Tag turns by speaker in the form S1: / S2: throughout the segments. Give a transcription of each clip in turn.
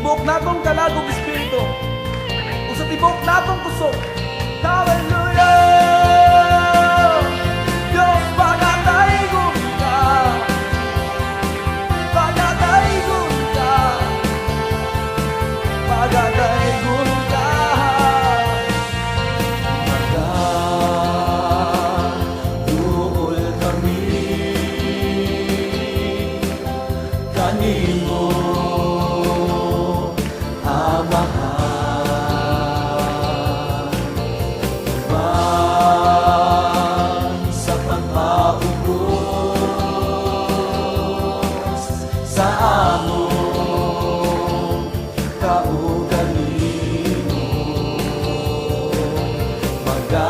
S1: tibok natong kalagong espiritu, ug sa tibok natong kusog. Hallelujah! Diyos, pagataygon ka, pagataygon ka, pagataygon ka. Magduol kami kanimo, Amahan, sa pagpaubos sa among kaugalino. Magduol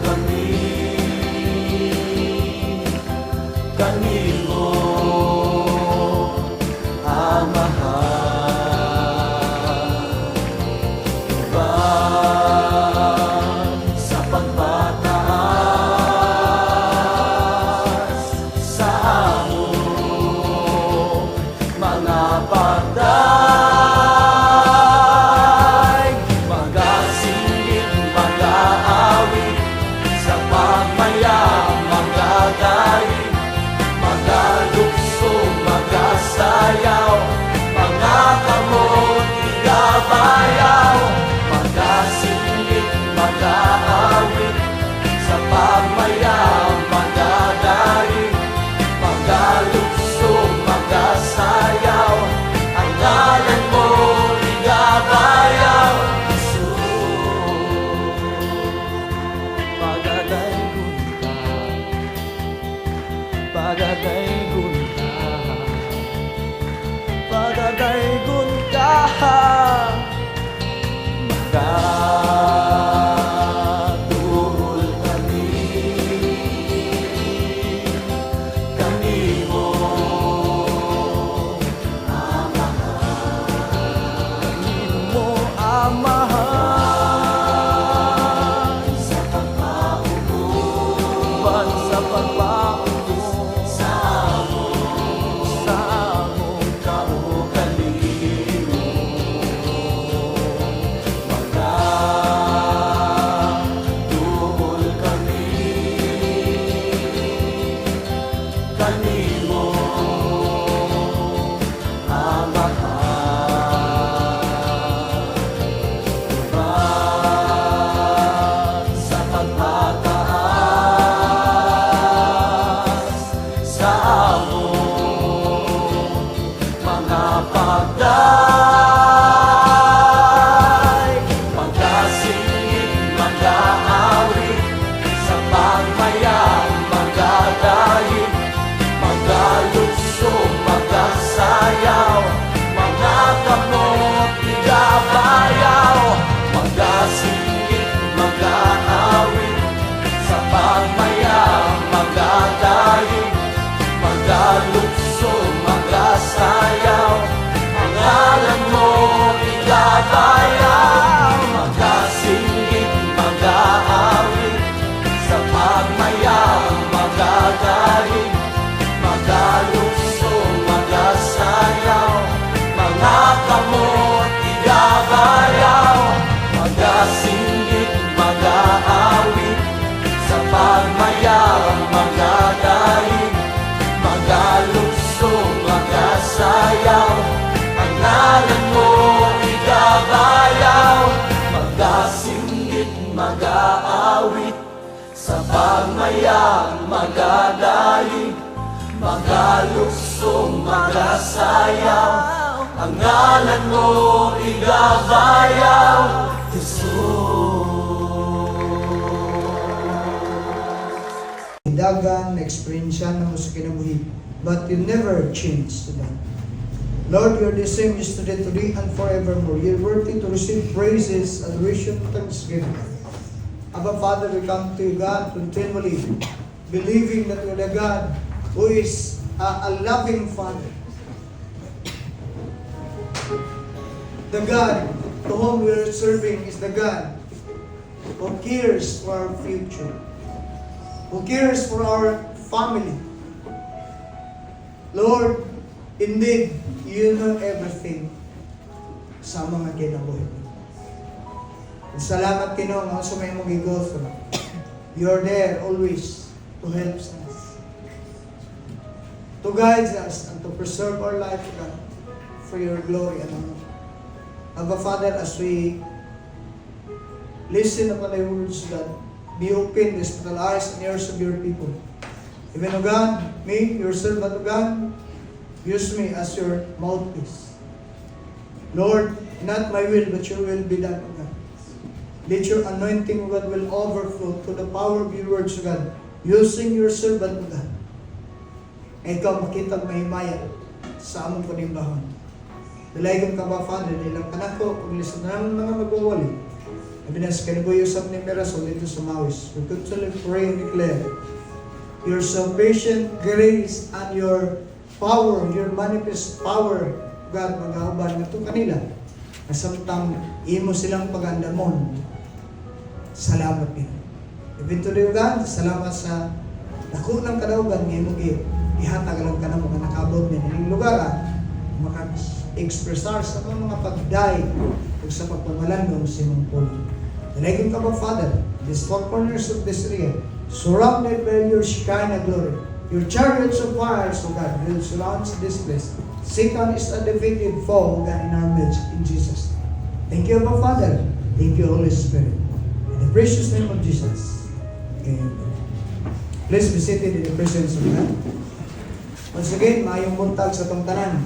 S1: kami kanimo, sa pagpataas sa among mga patay. Magasingit, mag-aawit sa pagmayang, magagaling, magalukso, magasayaw, mga kamot, igabayaw. Magasingit, mag-aawit sa pagmayang, magagaling, magalukso, magasayaw, ang ngalan mo igabayaw. Jesus, pagadaygon ka, pagadaygon ka, pagadaygon ka. Magduol kami kanimo, kanimo, Amahan, sa pagpaubos, sa pagpaubos sa among kaugalino. Magduol kami kanimo, Amahan, sa pagpataas sa among mga pagday. Magasingit, mag-aawit sa pagmayang, magagaling, magalukso, magasayaw, mga kamot, igabayaw. Magasingit, mag-aawit sa pagmayang, magagaling, magalukso, magasayaw, ang ngalan mo igabayaw. Magasingit, mag-aawit sa pagmayang, magagaling, magalukso, magasayaw, mga kamot, igabayaw. Magasingit, mag-aawit sa pagmayang, magagaling, magalukso, magasayaw, ang ngalan mo igabayaw. Magasingit, mag-aawit sa pagmayang, magagaling, magalukso, magasayaw, ang ngalan mo igabayaw.
S2: Dagan na eksperyensya mo sa kinabuhi, but you never change to that. Lord, you're the same yesterday, today, and forevermore. You're worthy to receive praises, adoration, thanksgiving. Abba Father, we come to you, God, continually believing that you're the God who is a loving Father. The God to whom we are serving is the God who cares for our future, who cares for our family. Lord, Indeed, you know everything sa mga kinabuhi. Salamat Ginoo nga sa may mong go through. You're there always to help us, to guide us, and to preserve our life, God, for your glory and honor. Abba Father, as we listen upon thy words, God, be open the spiritual eyes and ears of your people. Even, O God, me, your servant, O God, use me as your mouthpiece. Lord, not my will, but your will be done, O God. Let your anointing, O God, will overflow to the power of your words, O God, using your servant, O God. Ikaw makitag mahimaya sa among panimbahan. Dalayan ka ba, Father, nilang anak ko, kung lisan na ng mga magwawali. Evidence, kanibuyusap ni Mirasol dito sa Mawis. We continually pray and declare your salvation, grace, and your power, your manifest power, God, mag-auban na ito kanila. Nasamtang imo silang pagandamon. Salamat din. Even today, God, salamat sa nakunang kadaugan ng imo ihatag lang ka na mga nakabot din ng lugar, maka-expressar sa mga pagday o sa pagpamalandong sa imong pulo. Dalayan ka ba, Father, these four corners of this area, surrounded by your Shekinah glory, your chariots of fire, so God, will surround this place. Satan is a defeated foe, God, in our midst, in Jesus' name. Thank you, Abba Father. Thank you, Holy Spirit. In the precious name of Jesus. Amen. Please be seated in the presence of God. Once again, maayong buntag sa itong tanan.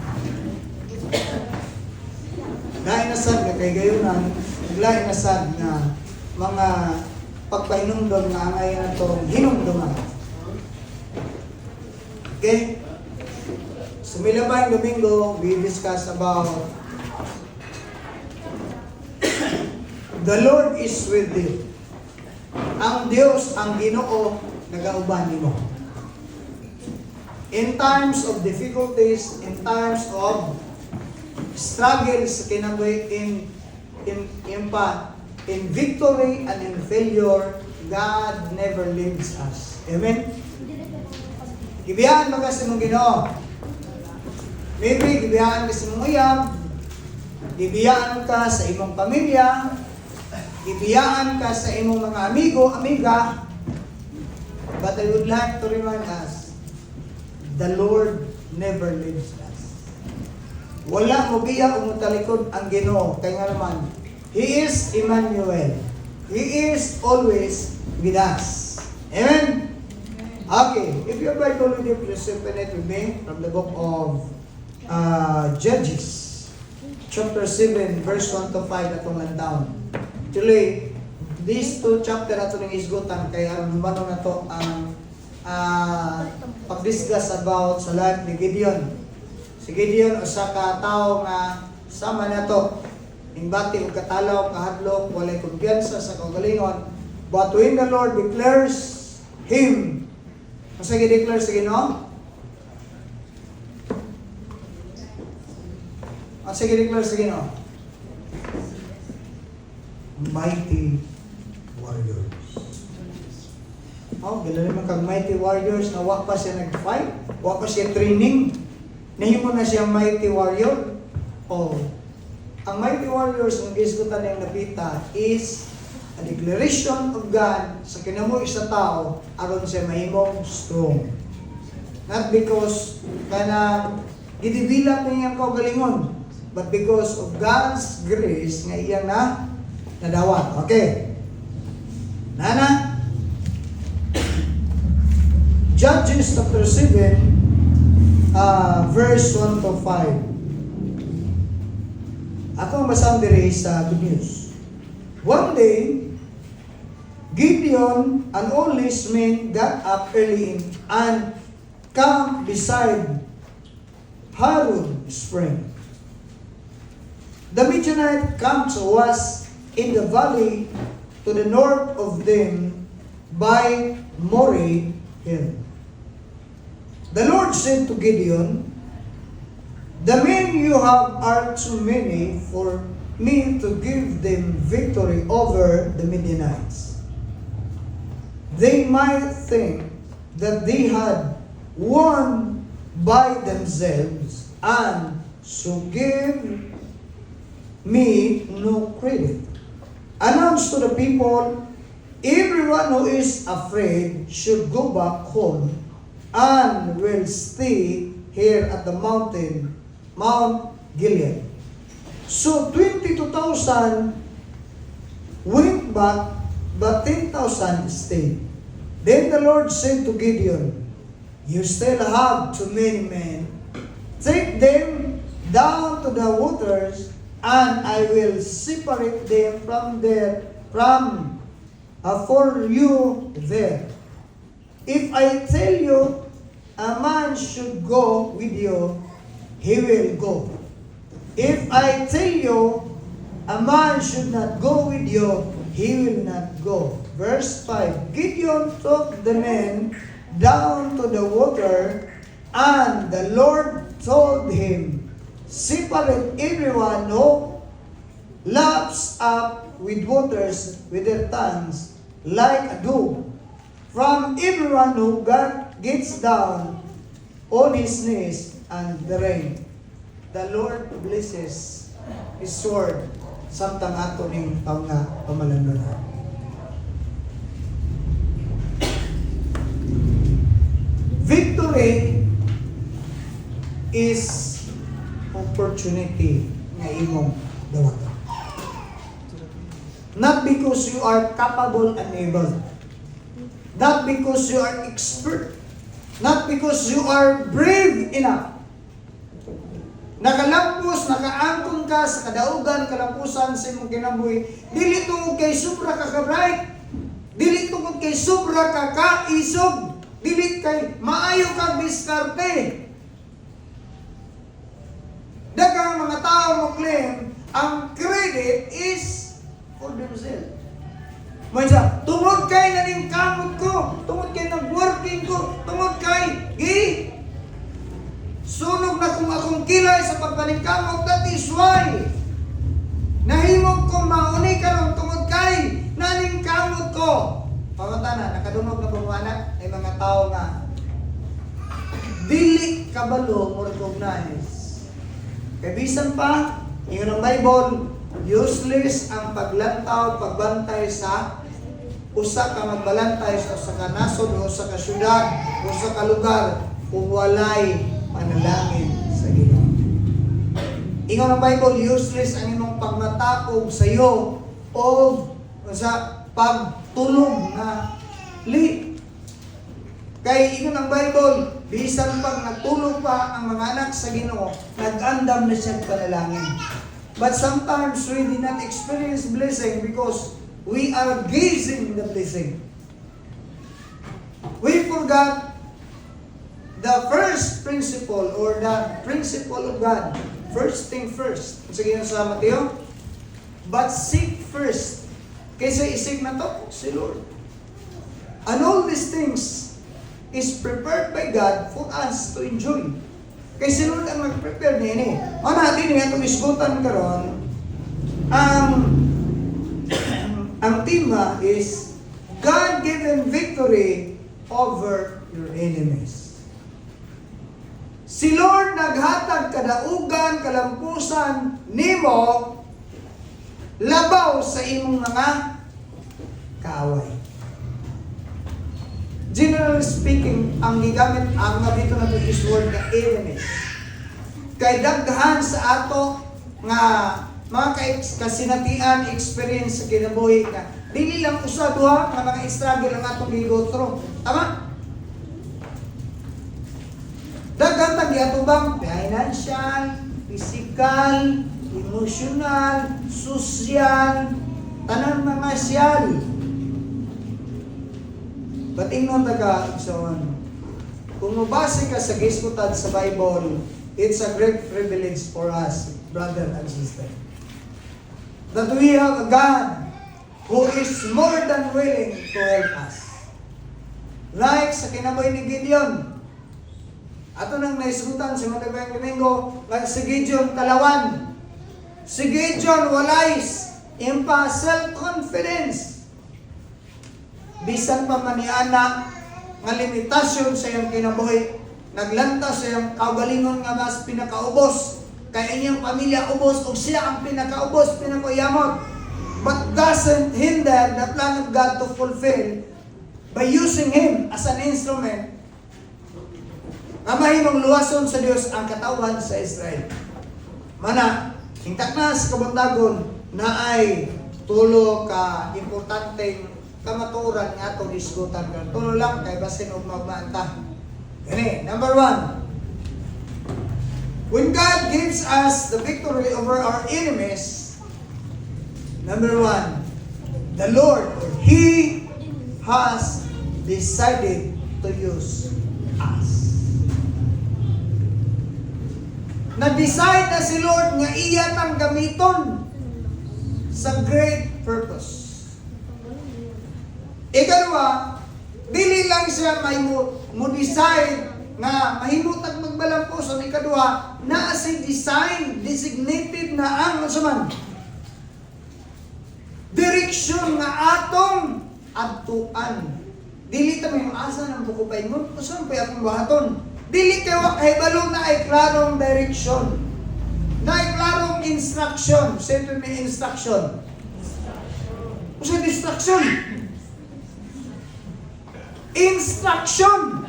S2: Lain na sad nga kay gayunan, lain na sad nga mga pagpahinumdom nga angay na itong hinumduman. Okay? Sumilabayang Domingo, we discuss about the Lord is with you. Ang Diyos, ang Ginoo, nagauban nimo. In times of difficulties, in times of struggles, kinabuhi in victory and in failure, God never leaves us. Amen? Gibiyahan ba kasi mong Ginoo? Maybe, gibiyahan ka sa mong uyab, gibiyahan ka sa imong pamilya, gibiyahan ka sa imong mga amigo, amiga, but I would like to remind us, the Lord never leaves us. Wala mo biya o mutalikod ang Ginoo. Kaya nga naman, He is Emmanuel. He is always with us. Amen? Okay, if you have Bible with you, please open it with me from the book of Judges. Chapter 7, verse 1 to 5, atong lantaon. Actually, these two chapter ato ng isgutan, kaya manong na to ang pag-discuss about sa life ni Gideon. Si Gideon, usa ka tao nga sama na to. Ingbati o katalaw, kahadlok, walay kumpiyansa sa kagalingon. But when the Lord declares Him, kasi i-declare sa Ginoo? Ang sige declare sa Ginoo? Mighty warriors. Oh, gila naman kag mighty warriors na wa pa siya nag-fight, wa pa siya training, nahimo na siya mighty warrior. Oh, ang mighty warriors ang gisgutan niyang napita is a declaration of God sa kinabuhi sa tao aron siya mahimong strong. Not because kana gidibilang niya ang kaugalingon, but because of God's grace nga iyang nadawat. Okay. Nana? Judges chapter 7, verse 1 to 5. Ako ang basang diri sa Good News. One day, Gideon and all his men got up early and camped beside Harod spring. The Midianite camp was in the valley to the north of them by Moreh hill. The Lord said to Gideon, "The men you have are too many for me to give them victory over the Midianites. They might think that they had won by themselves, and so give me no credit. Announce to the people, everyone who is afraid should go back home and will stay here at the mountain, Mount Gilead. So 22,000 went back, but 10,000 stayed. Then the Lord said to Gideon, you still have too many men. Take them down to the waters, and I will separate them for you there. If I tell you a man should go with you, he will go. If I tell you a man should not go with you, he will not go. Verse 5, Gideon took the men down to the water, and the Lord told him, separate everyone who laps up with waters with their tongues like a dove, from everyone who gets down on his knees and the rain. The Lord blesses His word samtang ato ning taong nga pamalandonan. Victory is opportunity nga imong dawat. Not because you are capable and able. Not because you are expert. Not because you are brave enough. Nakalampos, nakaangkon ka sa kadaugan, kalampusan sa imong kinabuhi. Dili tungod kay sobra ka ka-bright. Dili tungod kay sobra ka kaisog. Dili kay maayo ka diskarte. Daghang mga tao mo claim ang credit is for themselves. May sa, tungod kay naning kamot ko, tungod kay nag-working ko, tungod kay sunog na kung akong kilay sa pagpaningkamot, that is why nahimog ko mauni karon tungod kay naning kamot ko. Pangutana, nakadungog na bumuanak ay mga tao nga dili kabalo mo recognize. Kay bisan pa, ingon ang Bible, useless ang paglantaw, pagbantay sa usa ka magbalantay sa usa ka nasod, usa ka syudad, usa ka lugar kung walay panalangin sa Ginoo. Ingon ang Bible, useless ang imong pagmatakog sa iyo o sa pagtulog na li. Kay ingon ang Bible, bisan pag nagtulog pa ang mga anak sa Ginoo, nag-andam na siya panalangin. But sometimes we did not experience blessing because we are gazing the blessing. We forgot the first principle or the principle of God. First thing first. Sige sa Mateo. But seek first. Kaysa isik na to, si Lord. And all these things is prepared by God for us to enjoy. Kay si Lord ang mag-prepare niya ini. O natin nga itong isgutan karon, ang tema is God-given victory over your enemies. Si Lord naghatag kadaugan, kalampusan nimo labaw sa imong mga kaaway. Generally speaking, ang gigamit ang dito na this word na enemies. Kay daghan sa ato nga mga kasinatian experience sa kinabuhi na dili lang usa duha nga mga struggle ang atong gigotro. Tama? Daghan ta giatubang financial, physical, emotional, social, tanan mga siyal. Batingnon taga igsoon. Kung mabase ka sa gisgutan sa Bible, it's a great privilege for us, brother and sister, that we have a God who is more than willing to help us. Like sa kinabuhi ni Gideon. Ato nang naisgutan sa mga Dagang Domingo, si Gideon talawan. Si Gideon walay impa self-confidence. Bisan pa man ni ana nga limitasyon sa iyang kinabuhi, naglantas siyang kaugalingon nga mas pinakaubos. Kaya inyong pamilya ubos o siya ang pinakaubos, pinakayamot. But doesn't hinder the plan of God to fulfill by using Him as an instrument nga mahimong luwason sa Dios ang katawan sa Israel. Mana, hingtak na sa kabuntagon na ay tulo ka importanteng kamaturan nga ito diskutan ka. Tulo lang kay basin og magmaanta. Gani, number 1. When God gives us the victory over our enemies, number 1, the Lord, He has decided to use us. Na-decide na si Lord nga iyan ang gamiton sa great purpose. Ikalawa, dili lang siya may mo-decide na mahimutag magbalampuson. Ikaduha, na si design, designated na ang masaman. Direksyon nga atong adtuan. Dili ta may asa ng bukupay mo. Saan pa akong bahaton? Dili kayo kahibalo na ay klarong direksyon. Na ay klarong instruction. Siyempre may instruction. O sa distraction? Instruction.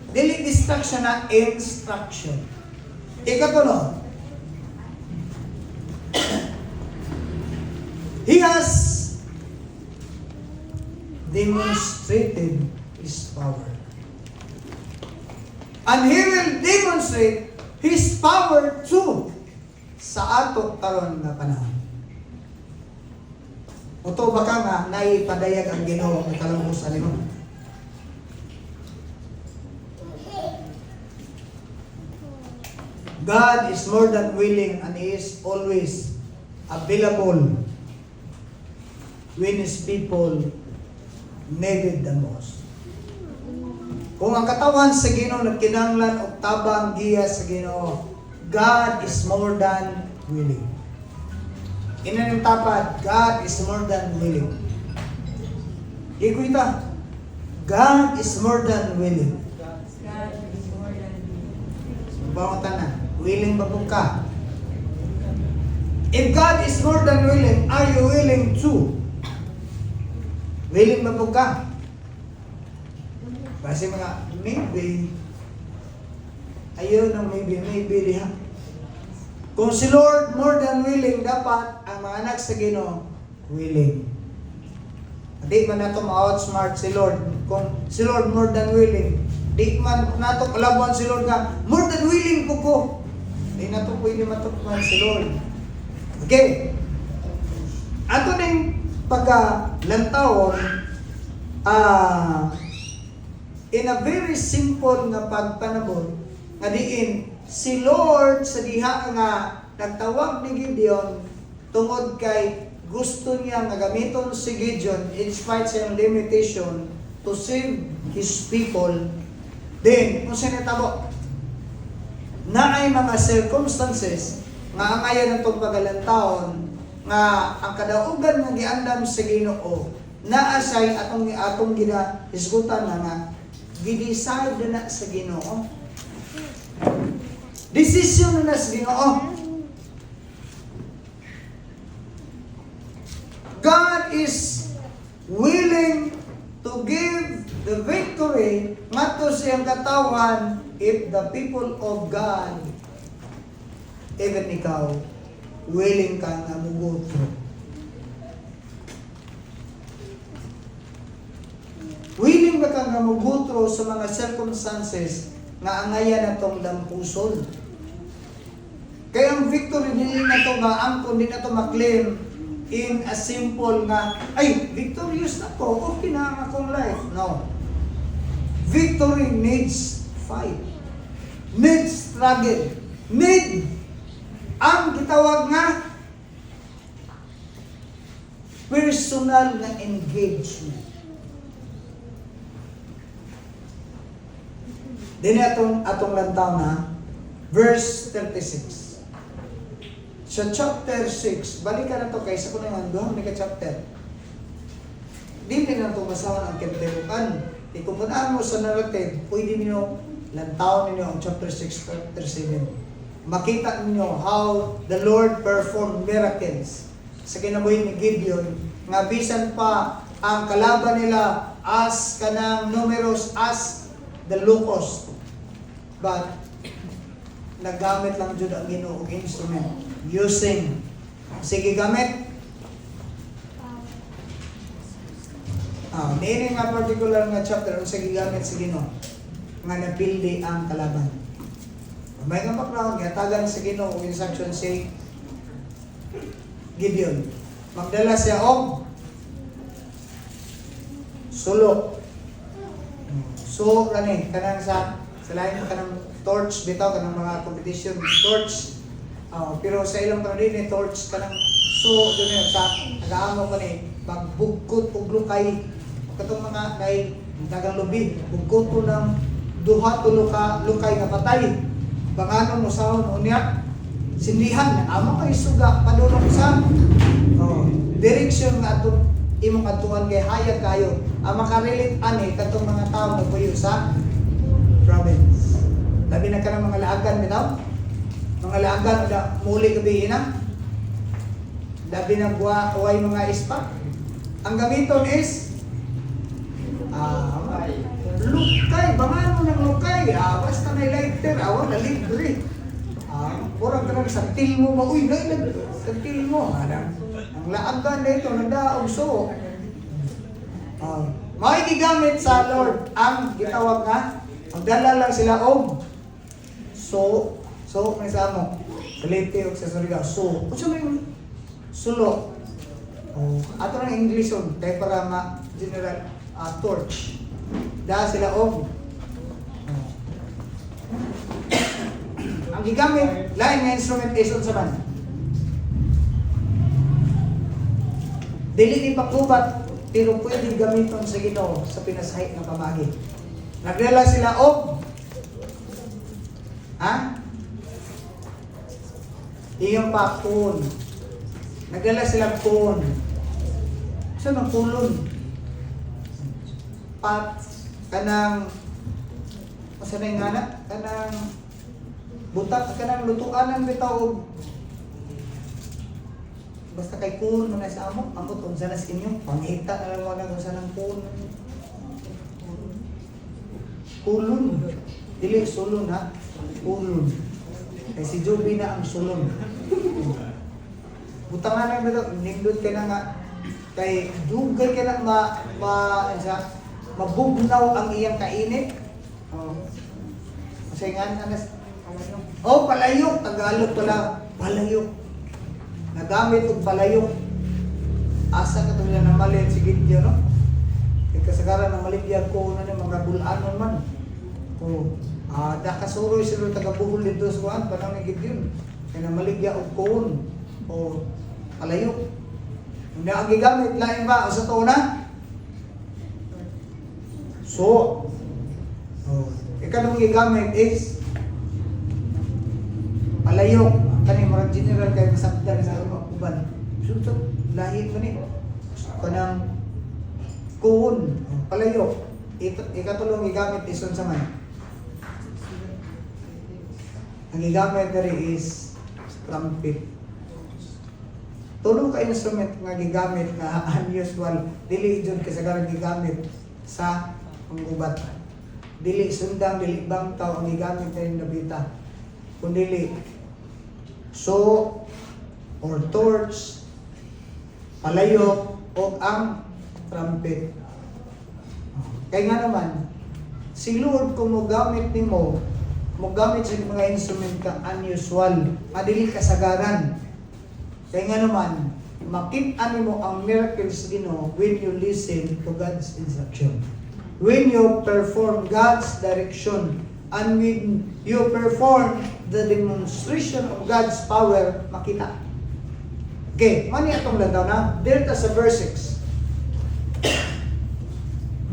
S2: Dili distraction na instruction. Ikatulo, He has demonstrated His power. And He will demonstrate His power too sa ato karon nga panahon. Oto baka nga naipadayag ang Ginoo nga kalungos animo. God is more than willing and He is always available when His people needed the most. Kung ang katawan sa Ginoo nagkinahanglan og tabang giya sa Ginoo, God is more than willing. Inanong tapad, God is more than willing. Ikuita, God is more than willing. Pangutan willing ba po ka? If God is more than willing, are you willing to? Willing ba po ka? Kasi mga, maybe, ayaw na maybe diha. Kung si Lord more than willing, dapat ang mga anak sa Ginoo willing. Di man nato ma-outsmart si Lord. Kung si Lord more than willing, di man nato kalabuan si Lord nga, more than willing ko. Di nato pwede matukman si Lord. Okay. Ato ning pagkalantawon, in a very simple nga pagpanabon, nga diin, si Lord sa diha nga nagtawag ni Gideon tungod kay gusto niya nga gamiton si Gideon in spite sa limitation to save his people. Then, kung sinitabo, na ay mga circumstances nga angayan ng itong pagalantaon nga ang kadaugan nga giandam sa Ginoo naasay atong ginahisgutan nga gidecide na sa Ginoo. Desisyon na sa Ginoo. God is willing to give the victory ngadto sa iyang katawan if the people of God, even ikaw, willing ka nga muguto. Willing ba ka nga mugutro sa mga circumstances nga angayan natong dampuson? Kaya ang victory din na to nga angkon din na to maklaim in a simple nga, ay, victorious na ko, okay na ang akong life. No. Victory needs fight. Needs struggle. Need ang gitawag nga personal na engagement. Dini atong lantaw na verse 36. Sa chapter 6, balikan na to kaysa ko na yung duhang ni ka chapter. Dili na to masawan ang katibukan. kung punaan mo sa narrative, pwede ninyo lantaw ninyo ang chapter 6, chapter 7. Makita ninyo how the Lord performed miracles sa kinabuhi ni Gideon, nga bisan pa ang kalaban nila as kanang numerous as the locust. But naggamit lang jud ang Ginoo og instrument using. Sige gamit. Nini nga particular nga chapter ang sige gamit sa Ginoo nga napildi ang kalaban. May nga background nga tagan sa Ginoo og instruction si Gideon. Magdala siya og sulok. So kani kanang sa lain kanang torch bitaw kanang mga competition torch. Pero sa ilang panahon ni torch kanang so doon sa nagaamo ko ni magbugkot og lukay katong mga kay dagang lubid bugkot ko ng duha tulo ka lukay nga patay. Bangano mo sahon unya sindihan amo kay suga padulong sa direksyon nga ato imong atuan kay hayag kayo ang makarelate ani katong mga tao nagpuyo sa province. Labi na ka ng mga laagan bitaw. Mga laagan na muli gabi na. Labi na buhay mga ispa. Ang gamiton is lukay, bangano ng lukay. Basta may lighter, awa na libre. Murag ka na sa til mo, uy, sa til mo. Ang laagan na ito, nagdaog so. Makikigamit sa Lord ang gitawag nga, magdala lang sila og so may sa mo, kalite o sa Surigao, so, kung may sulo, ato ng English on, tayo para ma-general, torch, dahil sila og, ang gigamit, lain nga instrumentation sa ban, dili ni pagkubat, pero pwede gamiton sa Ginoo sa pinasahit ng pamagi. Nagdala sila og iyong pa kun. Nagdala sila kun. Saan ang kulon? Pat kanang saan na yung anak? Kanang butak, kanang lutuanan bitaw og basta kay kun mo na sa amo, amot unsa na sa inyo, pangita na lang wala kung saan ang kun. Kulon. Dili sulon ha. Kulon. Kay si Joby na ang sulon. Butangan na ba nindot ka na nga kay dugay ka na mabugnaw ang iyang kainit. Masayngan palayok, Tagalog pala, palayok. Nagamit og palayok. Asa ka tulad na malit si Gideon, no? Kasagaran ng malibiyag ko na mga bulanon man. Dakasuroy sila tagabuhol dito sa kuan panang ni Gideon. Kaya malibya og kuon o palayok. Hindi ang gigamit lain ba sa to na? So, ikanong gigamit is palayok. Kani mga general kay masabdan sa uban. So, lahi man ni kanang kuon, palayok. Ikatulong gigamit ison sa man. Ang gigamit diri is trumpet. Tulong ka instrument nga gigamit na unusual, dili jud kasagaran gigamit sa panggubat. Dili sundang, dili bangtaw ang gigamit kay nabita. Kundi so or torch, palayok o ang trumpet. Kaya nga naman, si Lord kung mogamit nimo, mogamit sa mga instrument ka unusual, madili kasagaran. Kaya nga naman, makita nimo ang miracles Ginoo when you listen to God's instruction. When you perform God's direction, and when you perform the demonstration of God's power, makita. Okay, mani atong lantaw na, dito sa verse 6.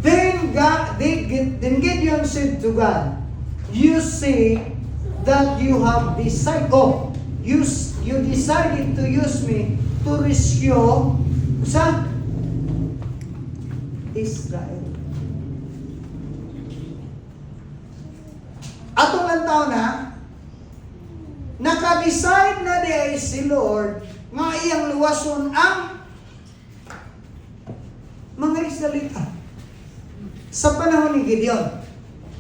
S2: Then Gideon said to God, you say that you have decided, you decided to use me to rescue sa Israel. Atong lantaw na, naka-decide na di ay si Lord nga iyang luwason ang mga Israelita sa panahon ni Gideon.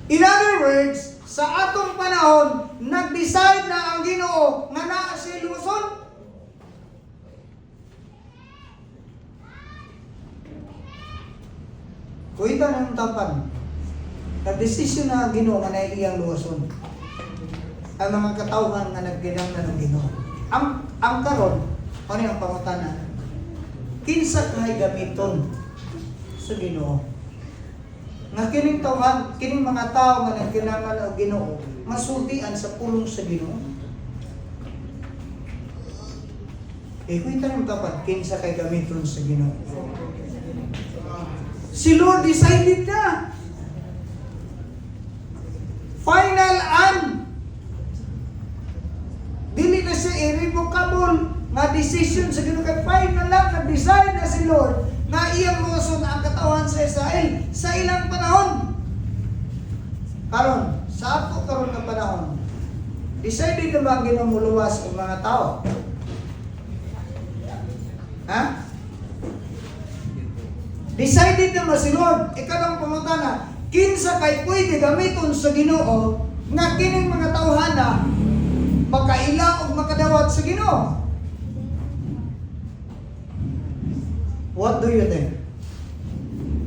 S2: In other words, sa atong panahon, nag-decide na ang Ginoo nga naa siya luwason. Kuita ng tapan, nag-desisyon na ang Ginoo nga na iyang luwason ang mga katawhan nga nagkinahanglan ng Ginoo. Ang karon, ano yung pangutana? Kinsa kay gamiton sa Ginoo? Nga kining tawhan, kining mga tao nga nagkinahanglan ng Ginoo, masultian sa pulong sa Ginoo. Kuita ng tapan, kinsa kay gamiton sa Ginoo? Si Lord decided na. Final and dili na siya irrevocable nga decision sa Ginoo. Kay final lang nag-decide na si Lord na iyang luwason ang katawan sa Israel sa ilang panahon. Karon, sa ato karon nga panahon, decided na ba ang Ginoo muluwas ang mga tao? Ha? Decided naman si Lord, ikanang pangutana, kinsa kay pwede gamiton sa Ginoo nga kining mga tawhana makaila o makadawat sa Ginoo? What do you think?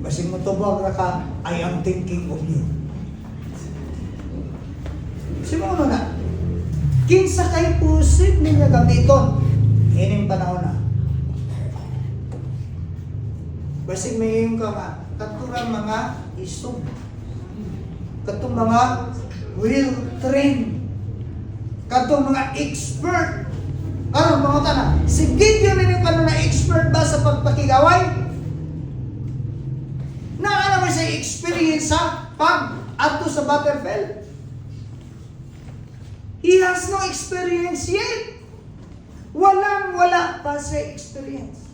S2: Basing mo tubag na ka, I am thinking of you. Simuno na, kinsa kay posible niya gamiton kining panahon na? Basig may iyong ka nga, katulang mga isog, katong mga well-trained, katong mga expert. Karon mga tana, si Gideon nini pa na expert ba sa pagpakigaway? Naala ba siya experience sa pag-ato sa battlefield? He has no experience yet. Walang-wala pa sa experience.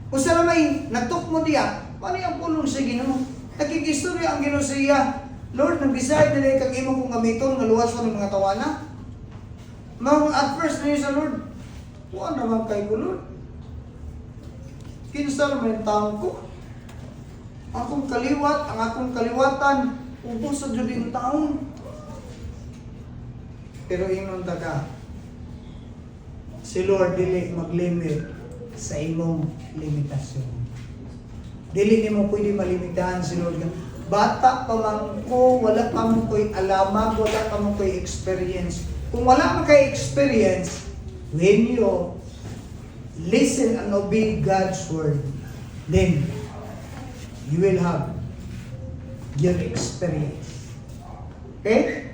S2: Kung saan may nagtukmo diya, ano yung pulong sa Ginoo? Nagkikistorya ang Ginoo sa iya. Lord, nag-decide na kag imo kong gamiton nga luwason ng mga tawana. At first na sa Lord, wala naman kay ko, Lord. Kinsa naman yung taong ko? Akong kaliwat, ang akong kaliwatan, ubos sa Diyos taong. Pero ingon taga, si Lord dili mag-limit sa imong limitasyon. Dili nimo pwede malimitahan si Lord. Bata pa man ko, wala pa mo ko'y alamag, wala pa mo ko'y experience. Kung wala mo ko'y experience, when you listen and obey God's word, then you will have your experience. Okay?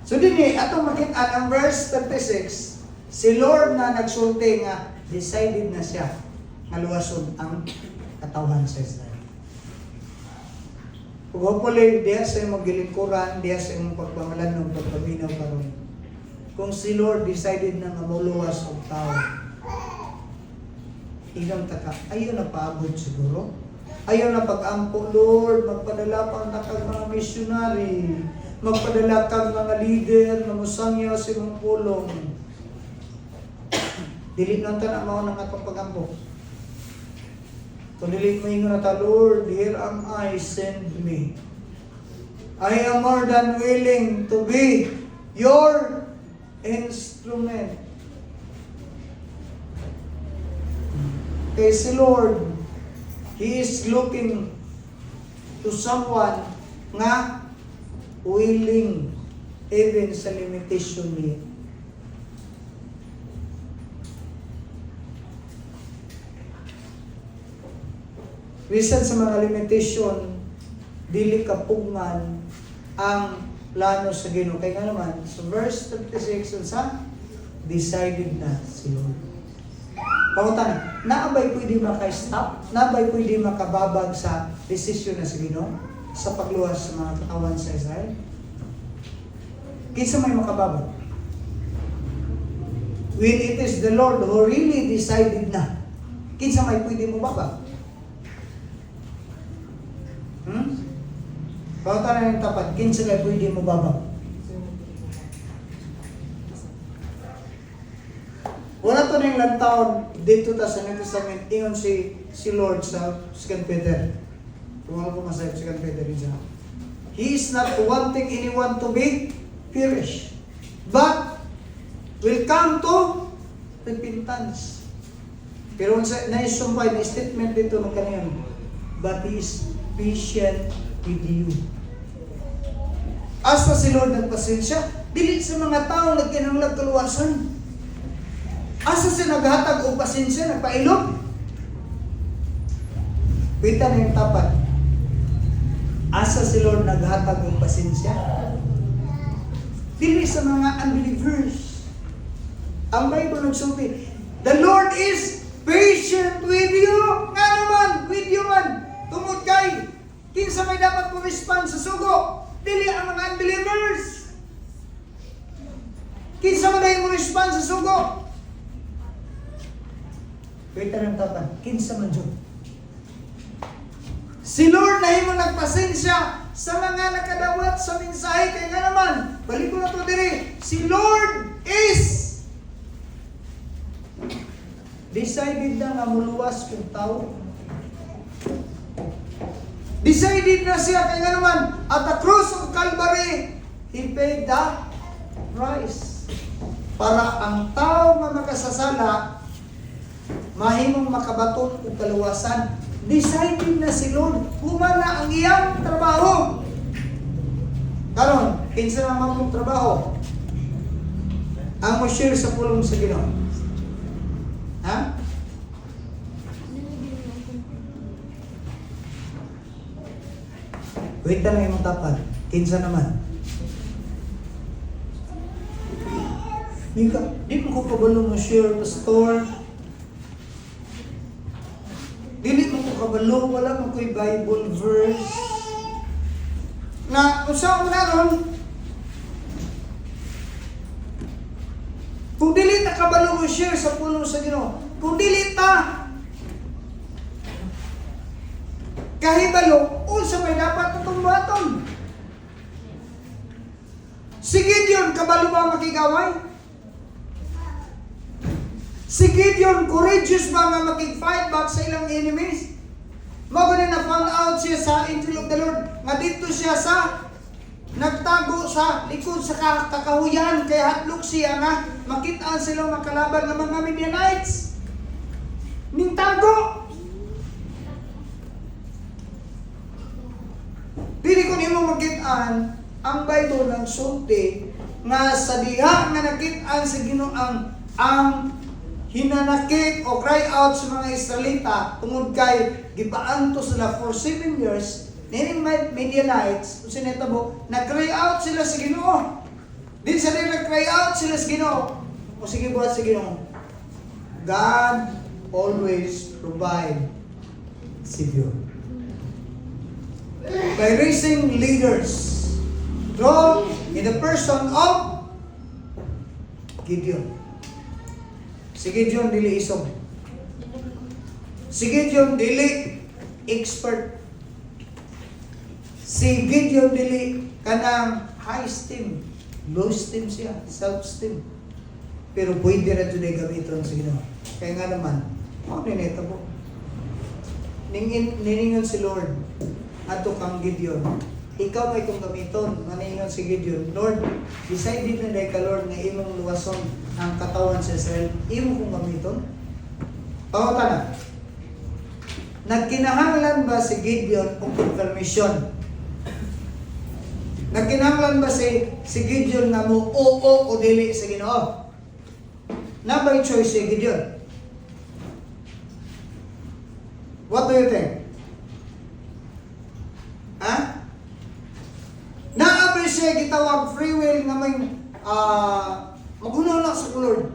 S2: So din atong makita ang verse 36, si Lord na nagsulti nga decided na siya nga luwason ang katawhan sa Israel. Kung hopefully, diya sa imong gilingkuran, diya sa imong pagpamalan ng pagpaminaw karon. Kung si Lord decided na nga muluwas ang tao, ilang taka, ayaw na paabot siguro. Ayaw na pag-ampo, Lord, magpadala pang nakag mga missionary, magpadala kang mga leader na musangyaw sa imong pulong. Dili lang ta na mao nang atong pagampo. Kung dili mo ingon na ta, Lord, here am I, send me. I am more than willing to be your instrument. Kay si Lord, He is looking to someone nga willing even sa limitation niya. Bisan sa mga limitation, dili kapugngan ang plano sa Ginoo. Kaya nga naman, sa verse 36, sa decided na si Lord. Pangutan, naabay pwede maka-stop? Naabay pwede makababag sa desisyon na sa Ginoo sa pagluwas sa mga katawan sa Israel? Kinsa may makababag? When it is the Lord who really decided na, kinsa may pwede mo babag? Pauta na yung tapat, kinsa kay pwede mo babang. Wala to na yung lantaon dito ta sa New Testament, ingon si Lord sa 2 Peter. Kung ano po masayap 2 Peter isa. He is not wanting anyone to be perish, but will come to repentance. Pero naisumpay na statement dito ng kaniyan, but He is patient with you. Asa si Lord nagpasensya, dili sa mga tao nagkinahanglan kaluwasan. Asa siya naghatag o pasensya, nagpailog? Kita na yung tapat. Asa si Lord naghatag o pasensya? Dili sa mga unbelievers. Ang Bible nagsulti, the Lord is patient with you. Nga naman, with you man. Tungod kay, kinsa may dapat mo-respond sa sugo? Dili ang mga unbelievers. Kinsa man dahil mo-respond sa sugo? Kita ng tapat, kinsa man dyan. Si Lord na himo nagpasensya sa mga nakadawat sa mensahe. Kaya nga naman, balik ko na ito diri. Si Lord is decided na nga muluwas kung tao. Decided na siya. Kaya nga naman, at the cross of Calvary, He paid the price. Para ang tao nga makasasala, mahimong makabaton o kaluwasan. Decided na si Lord. Humana ang iyang trabaho. Karon, kinsa na mamong trabaho? Ang mo share sa pulong sa Ginoo. Ha? Wait na lang yung tapat. Kinsa naman? Di mo ko kabalo mo share, pastor. Dili mo ko kabalo, wala mo ko'y Bible verse. Na, kung saan mo naroon, kung dili ta kabalo mo share sa pulong sa Ginoo, kung dili ta kahibalo, unsa may dapat itong buhaton? Si Gideon, kabalo ba makigaway? Si Gideon, courageous ba nga makig-fight back sa ilang enemies? Magaling na found out siya sa angel of the Lord, nga dito siya sa nagtago sa likod sa kakahuyan, kaya hatlok siya nga makitaan sila makalaban ng mga Midianites. Ning tago. Dili ko nimo makitaan, ang Bible ng sulti nga sa diha nga nakitaan sa Ginoo ang hinanakit o cry out sa mga Israelita tungod kay gibaan to sila for 7 years. Nining Midianites, kung sinetabo, nag-cry out sila sa Ginoo. Din sa nag-cry out sila sa Ginoo. O sige buhat sa Ginoo. God always provide Savior. By raising leaders, through in the person of Gideon. Si Gideon dili isog. Si Gideon dili expert. Si Gideon dili kanang high esteem, low esteem siya, self-esteem. Pero pwede na today gamiton sa Ginoo. Kaya nga naman, mo nineta po. Niningon si Lord ato kang Gideon. Ikaw may kong gamiton, maningon si Gideon. Lord, decided na dahil ka Lord na imong luwason ang katawan sa Israel. Imo kong gamiton. Pangota na. Nagkinahanglan ba si Gideon o confirmation? Nagkinahanglan ba si Gideon nga mo o dili sa Ginoo? Na by choice si Gideon? What do you think? Ha? Naabay siya gitawag free will nga may maghunahuna sa Lord.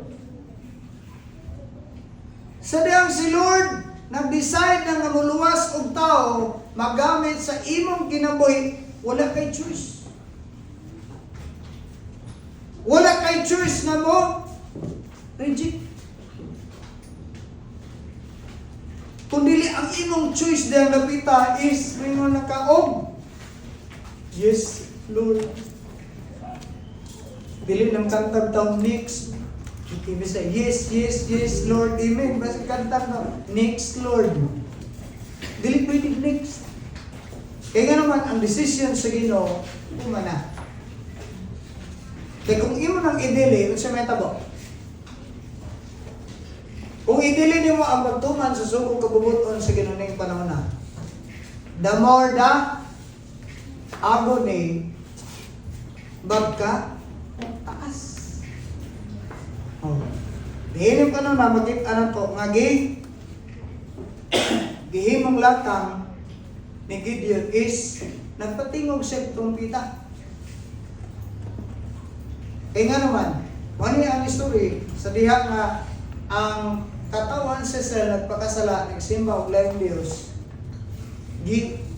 S2: Sa diyang si Lord nag-decide na nga muluwas og tao magamit sa imong kinabuhi, wala kay choice. Wala kay choice na mo reject. Kung dili ang imong choice diyang napita is mingon na kaog Yes, Lord. Dili nang kantag taong next. Ibig sa yes, yes, yes, Lord, amen. Basta kantag na, next, Lord. Dili pwede next. Kaya nga naman, ang decision sa Ginoo, umana. Kaya kung imo nang i-delay, kung sa metabo, kung i-delay mo ang pagtuman sa suko kabubuton sa Ginoo ning panahon na, the more the agony, bagka, taas. Oh. Dihinim ka na makita na to, nga gihimong latang ni Gideon is nagpatingog siya trumpita. Kaya nga naman, wani ang history sa diha nga ang katawan siya sa nagpakasala, nagsimba og laing Dios.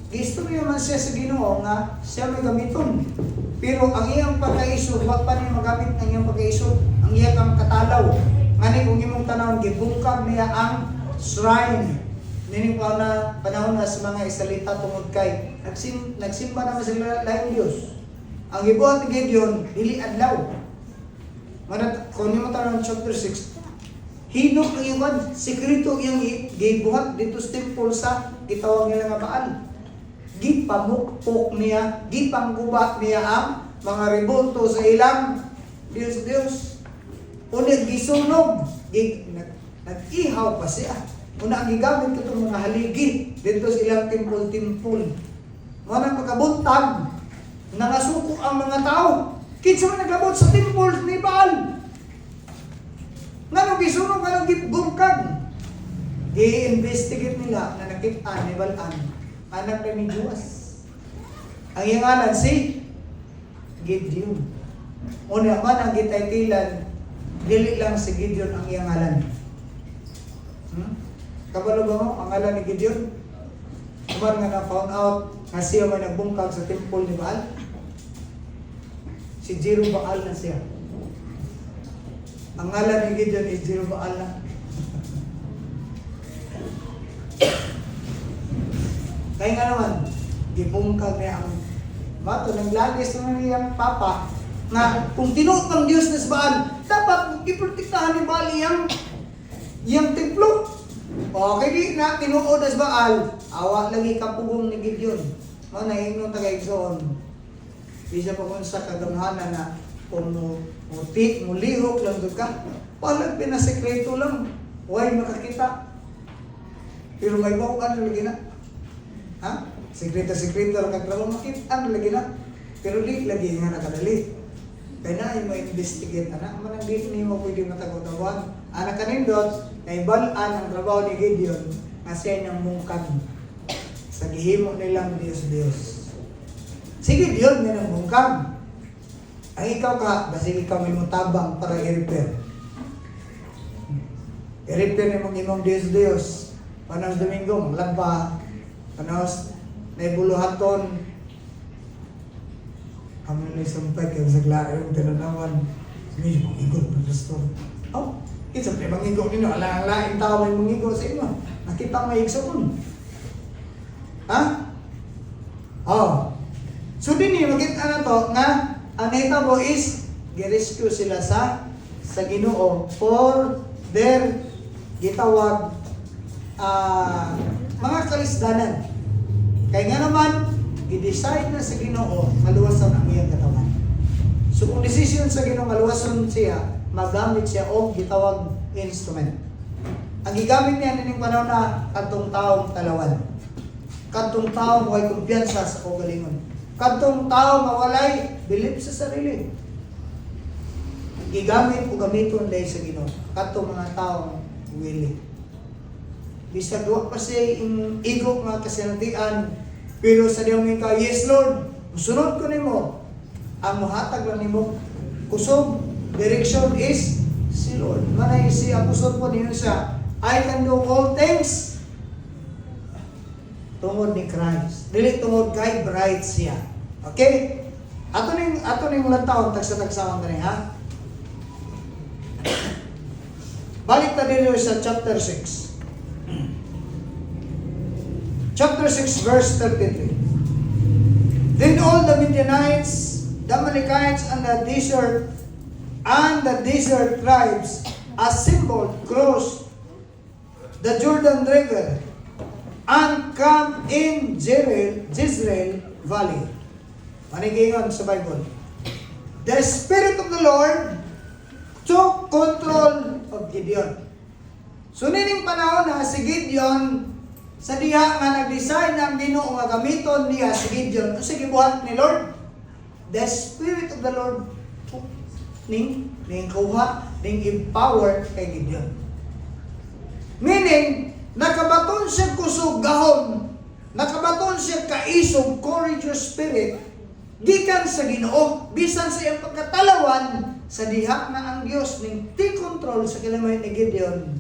S2: Gistorya man siya sa Ginoo nga siya may gamiton. Pero ang iyang pagkaisod, wag pa niya magamit ang iyang pagkaisod, ang iyang katalaw. Ngani kung imong tanawon, gibungkag niya ang shrine. Nini pa na panahon na sa mga Israelita tungod kay nagsimba naman sila laing Dios. Ang gibuhat ni Gideon, dili adlaw. Manat kung nimo tanawon chapter 6, hinok ang iyang sekreto iyang gibuhat dito sa temple sa gitawag nila nga Baal. Gipamukpok niya, gipanggubat niya ang mga rebulto sa ilang Diyos. Ulit gisunog, nag-ihaw pa siya. Una ang gigamit ko itong mga haligi dito sa ilang temple. Mga pagkabuntag, nangasuko ang mga tao. Kinsa man naglabot sa temple ni Baal. Nga nung gisunog, nga nung gibungkag. I-investigate nila na nakita ni Balaan, anak na ni Joas. Ang iyang ngalan si Gideon. Una man ang gitaytilan, dili lang si Gideon ang iyang ngalan. Kabalo ba mo ang ngalan ni Gideon? Kuman nga na-found out na siya may nagbungkag sa temple ni Baal. Si Jerubbaal na siya. Ang ngalan ni Gideon is Jerubbaal na. Kaya nga naman, gibungkag niya ang mato, naglagis na niyang papa na kung tinuot ng Diyos na sa Baal, dapat iprotektahan ni Baal iyang templo. O, kaya di na tinuot na sa Baal, awa lagi kapugong ni Gideon. Manahingnon tagaigsoon. Di siya pa kung sa kagamhanan na kung mulihok lang doon ka, palag pinasekreto lang, huwag makakita. Pero may bawaan lagi na. Ha? Sekreto lang kaglaw makita lagi na. Pero di lagi nga nakadali. Kaya na yung ma-investigate anak man ang di mo pwede matagot-awan. Anak kanindot, naibalaan ang trabaho ni Gideon nga siya niyang mungkag sa gihimo nilang Diyos. Sige Gideon, may nang mungkag. Ang ikaw ka, basi ikaw may mutabang para i-repair. I-repair ni mong imong Diyos. Panang Domingo, maglagpa. Panos, naibuluhaton. Kami na isampay kayo sa glayo, tinanawan. Medyo mangigot ng pastor. Oh, isa pa mangigot ninyo. Ang laing tao may mangigot sa inyo. Nakita may igsoon. Ha? Oh. So din yung makita na to, nga, ang hitabo is, girescue sila sa Ginoo for their gitawag mga kalisdanan. Kaya nga naman, i-decide na sa Ginoo, maluwasan ang iyang katawan. So kung decision sa Ginoo, maluwasan siya, magamit siya o gitawag instrument. Ang gigamit niya nining panahon na kadtong taong talawan. Kadtong taong may kumpiyansa sa kaugalingon. Kadtong taong mawalay bilib sa sarili. Gigamit o gamiton dahil sa Ginoo. Kadtong mga taong willing. Bisag duwa pa siya yung ego mga kasinatian, pero sa diyang ka, yes Lord, musunod ko nimo. Ang muhatag lang nimo kusog, direction is si Lord. Manay si apostol po niyo siya, I can do all things tungod ni Christ. Dili tungod kay bright siya. Okay? Ato ning ulang taon tagsa-tagsaon kani ha. Balik ta dinyo sa chapter 6. Chapter 6 verse 33. Then all the Midianites, the Amalekites, and the desert tribes assembled, crossed the Jordan River, and camped in Jezreel Valley. Manigingon sa Bible. The Spirit of the Lord took control of Gideon. So nining panahon na si Gideon sa diha nga nag-design ng Ginoo nga gamiton niya si Gideon. Ano sige buhat ni Lord? The Spirit of the Lord took ning kuha, ning empower kay Gideon. Meaning, nakabaton siya kusog gahon, nakabaton siya kaisog, courageous spirit, gikan sa Ginoo, bisan sa iyang pagkatalawan, sa diha na ang Dios ning ti-control sa kilamay ni Gideon.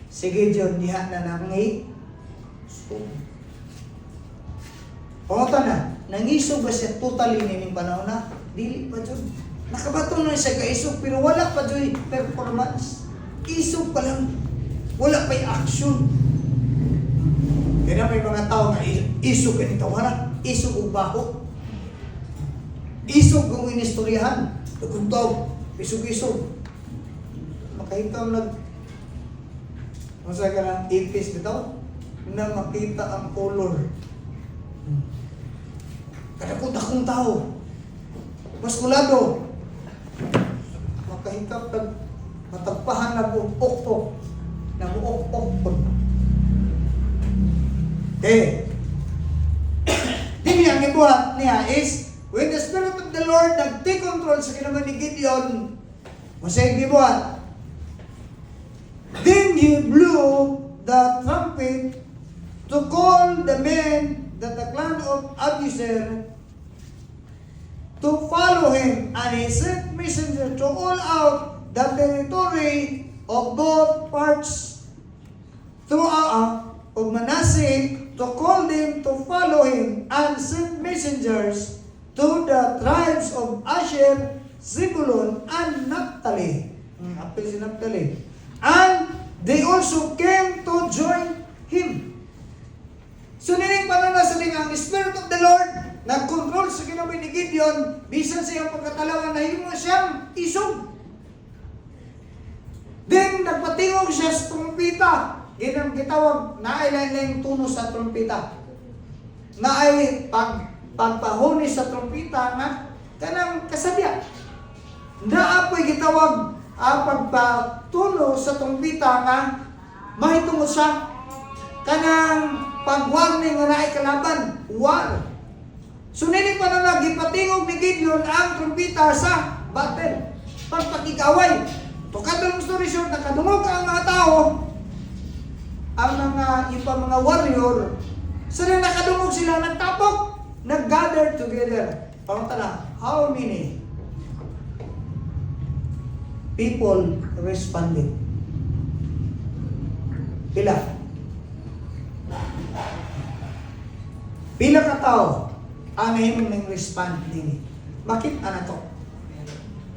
S2: Si Gideon diha na nangisog. Pangutan na, nangisog ba siya totally nining panahon na? Dili pa dyan. Nakabaton na siya kaisog, pero wala pa dyan performance. Isog pa lang. Wala pa'y action. Kaya may mga tao na isog ganito, wala. Isog o bako. Isog kung inistoryahan. Naguntaw. Isog-isog. Makahitaw masaya ka ng ipis dito na makita ang color. Kadakot-dakong tao. Maskulado. Makahitaw matagpahan na buok-ok. Namuok-ok. Okay. Dini ang ibuhat niya is, when the Spirit of the Lord nag-take control sa kinaman ni Gideon, masayang gibuhat. Then he blew the trumpet to call the men that the clan of Abiezer to follow him, and he sent messengers to all out the territory of both parts of Manasseh to call them to follow him, and sent messengers to the tribes of Asher, Zebulun, and Naphtali. Apel si Naphtali. And they also came to join him. So nining panana sa ang Spirit of the Lord nag-control sa kinabuhi ni Gideon, bisan sa iyang pagkatalawan na himo siyang isog. Then nagpatingog siya sa trumpeta. Ginang gitawag na ay lain-laing tuno sa trumpeta. Na ay pagpahuni sa trumpeta nga kanang kasadya. Na apoy gitawag pagpatuno sa trumpeta nga mahitungod sa kanang pag-warning nga naay kalaban, war. So nini pa na nagipatingog ni Gideon ang trumpeta sa battle, pagpakigaway. Tukadong story short, nakadungog ang mga tao, ang mga warrior, sila nakadungog sila, nagtapok, nag-gather together. Pangutala, how many people responded? Pila? Pila ka tao ang nahimong ning respond din. Bakit ana to?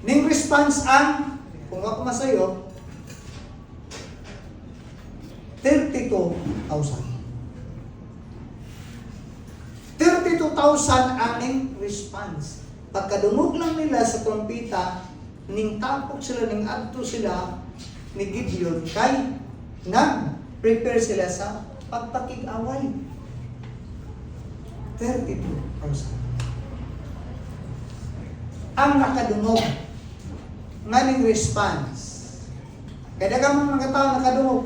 S2: Ning response ang kung ako masayo 32,000. 32,000 ang ning response. Pagkadungog lang nila sa trumpeta, ning tapok sila, ning adto sila ni Gideon kay nag-prepare sila sa pagpakig-away. 32,000 ang nakadungog nga ning response. Kaya dagang mga tao nakadungog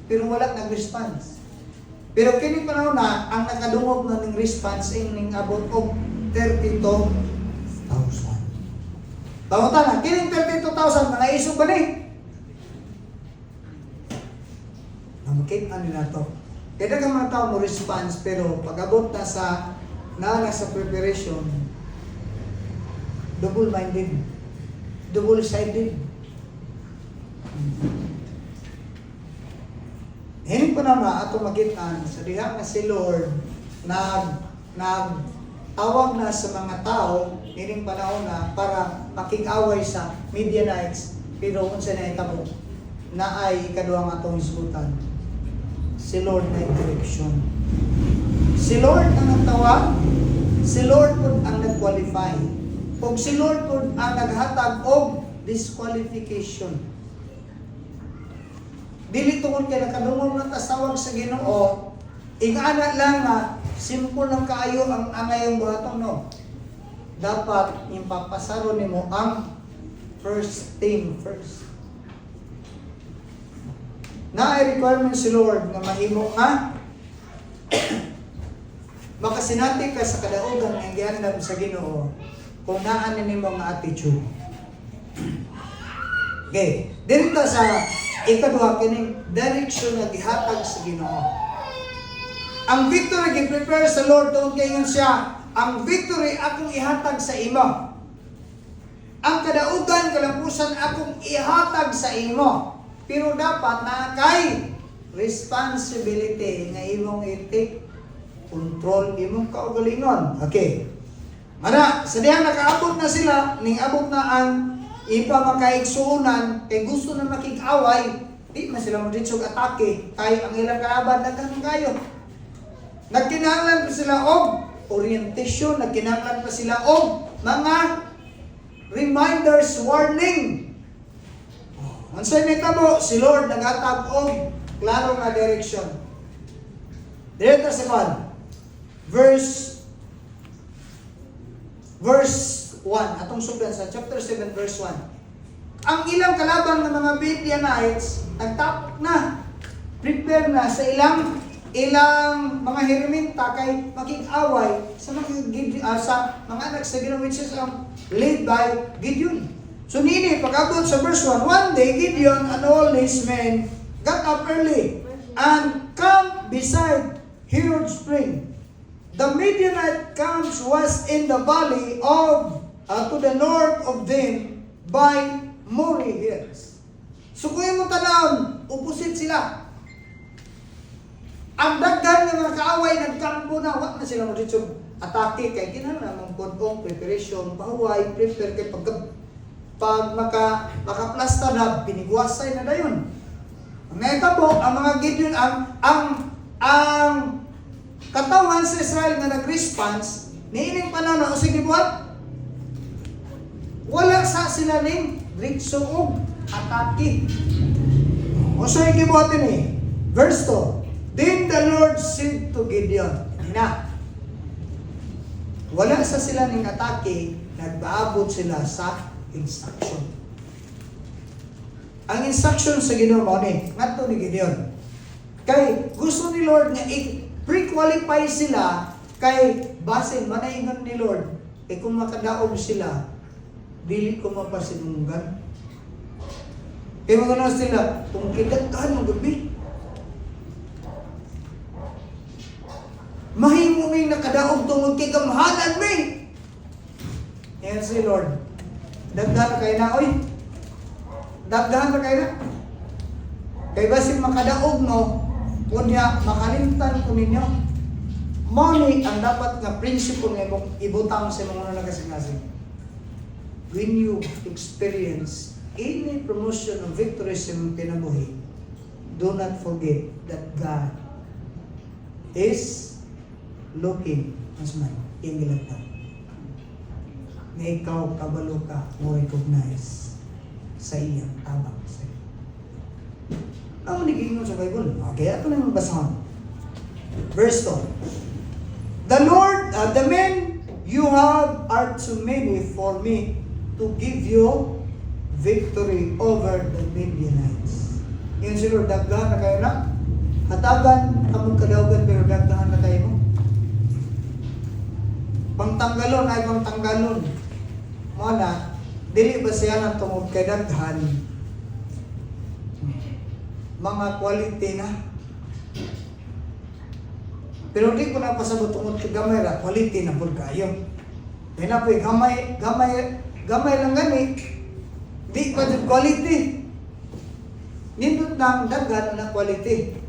S2: pero wala nag-response. Pero kini panahon na ang nakadungog nga ning response ay ning abot og 32,000. Pangutan na, kining 32,000 mga isog ba ni? Namukit ano na to. Kaya dagang mga tao mo response pero pag-abot na sa sa preparation, double-minded, double-sided. Hindi pa naman ato magitan sa diha nga si Lord nagtawag na sa mga tao nining panahon na para makig-away sa Midianites, pero unsa na itabo na ay ikaduhang atong isgutan. Si Lord na direksyon. Si Lord ang nagtawag, si Lord po ang nag-qualify. Kung si Lord po ang naghatag og disqualification. Dili tungod kay nakadungog ng tasawag sa Ginoo, ingana lang nga simple lang kaayo ang angayong buhaton, no. Dapat impapasaro nimo ang first thing first. Na ay requirement si Lord nga mahimo nga makasinati ka sa kadaugan nga giandam sa Ginoo kung naa nimo nga attitude. Okay, dito sa ikaduha kining direction nga gihatag sa Ginoo. Ang victory gi-prepare sa Lord tungod kay siya, ang victory akong ihatag sa imo. Ang kadaugan kalampusan akong ihatag sa imo. Pero dapat na kay responsibility nga imong i-take control imong kaugalingon. Okay. Mana, sa dihang nakaabot na sila, ning abot na ang ipamakaigsuunan, kay gusto na makig-away, di man sila maditsog atake, kay ang ilang kaaban nagkanong kayo. Nagkinahanglan pa sila og orientation, nagkinahanglan pa sila og mga reminders, warning. Unsay may tabo, si Lord naghatag og klaro nga direction. Dito sa kan, verse 1, atong sugdan sa chapter 7 verse 1. Ang ilang kalaban ng mga Midianites nagtapok na, prepare na sa ilang mga heriminta kay makig-away sa mga anak sa Ginoo, which is led by Gideon. So nini, pag-abot sa verse 1, one day Gideon and all his men got up early and camped beside Hirod Spring. The Midianite camp was in the valley of to the north of them by Mori Hills. So kung yung tanawon, opposite sila. Ang daghan ng mga kaaway nagkampo na, wag na sila mo-ditsog atake kay kinahanglan ng pundong preparation, pahuway, prepare kay pag makaplasta na, pinigwasay na dayon. Ang naitabo, ang mga Gideon, ang katawan sa Israel nga nag-response, niining pananaw, o sige buhat, wala sa sila ning diretso og atake. O sige buhatin eh, verse 2, Then the Lord said to Gideon, wala sa sila ning atake, nagbaabot sila sa instruction. Ang instruction sa Ginoo mo ni ngadto ni Gideon. Kay gusto ni Lord nga i-pre-qualify sila kay basin manaingon ni Lord. Kung makadaog sila, dili ko mapasinunggan. Kaya mga sila, kung kidaghan ng gabi, mahimo may nakadaog tungod kay kamhanan may. Yan si Lord. Dagdahan na kayo na, oy. Dagdahan na kayo na. Kay basin makadaog no, kunya makalimtan ko ninyo. Money ang dapat nga prinsipyo nga ibutang sa mga nagasingasing. When you experience any promotion of victory sa mong kinabuhi, do not forget that God is looking as man yung gilagtan. Na ikaw kabalo ka mo recognize sa iyang tabang sa iyo. Ang naging sa Bible. Okay, ito na yung basahan. Verse 2. The men you have are too many for me to give you victory over the Midianites. Yun siguro, dagdahan na kayo na. Hatagan, among kadaugan, pero dagdahan na kayo mo. Pangtanggalon ay pangtanggalon. Muna, dili ba siya nang tungod kay daghan mga quality na. Pero di ko na pasabot tungod kay gamay ra, quality na pud kayo. May na po'y gamay lang gani. Di pa jud quality. Nindot nang daghan na quality.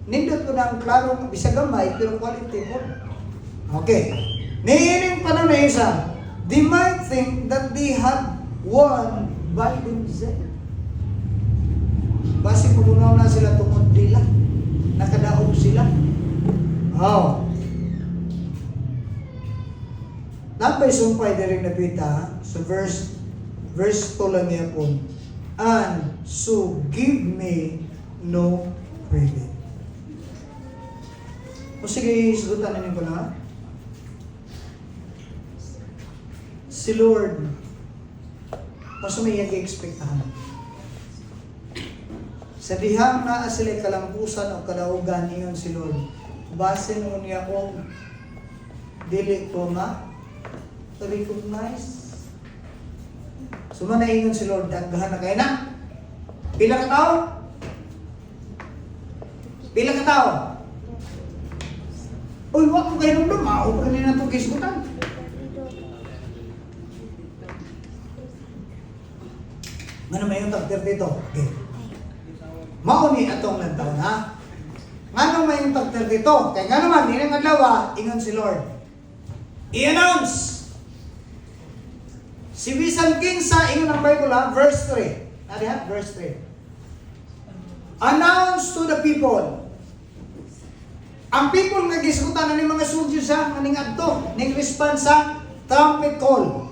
S2: Nindot ko nang klaro bisag gamay pero quality po. Okay. Niining pa na isa. They might think that they had won by themselves. Basi pununaw na sila tungod nila. Nakadaog sila. Oh. Napay sumpay direk napita sa verse 2 lang niya po. And so give me no credit. O sige, sagutan natin ko na. Si Lord, paso may i-expectahan. Sa dihang na sila kalampusan o kalaugan niyon si Lord. Base noon niya kung dili ko na recognize. Sumanaingon si Lord, dagdahan na kayo na. Pila ka tao? Pila ka tao? Uy, wag mo kayo nung dumao, kanina itong kisgutan. Ano may yung tagter dito? Okay. Mauni atong nagtaon, ha? Nga may yung tagter dito? Kaya nga naman, hindi nga lawa, ingon si Lord. I-announce! Si Bisan 15, ingon ang Bible, ha? Verse 3. Nari ha? Verse 3. Announce to the people. Ang people nga giskutan na ni mga sudyo sa kaning adto, ning response sa trumpet call.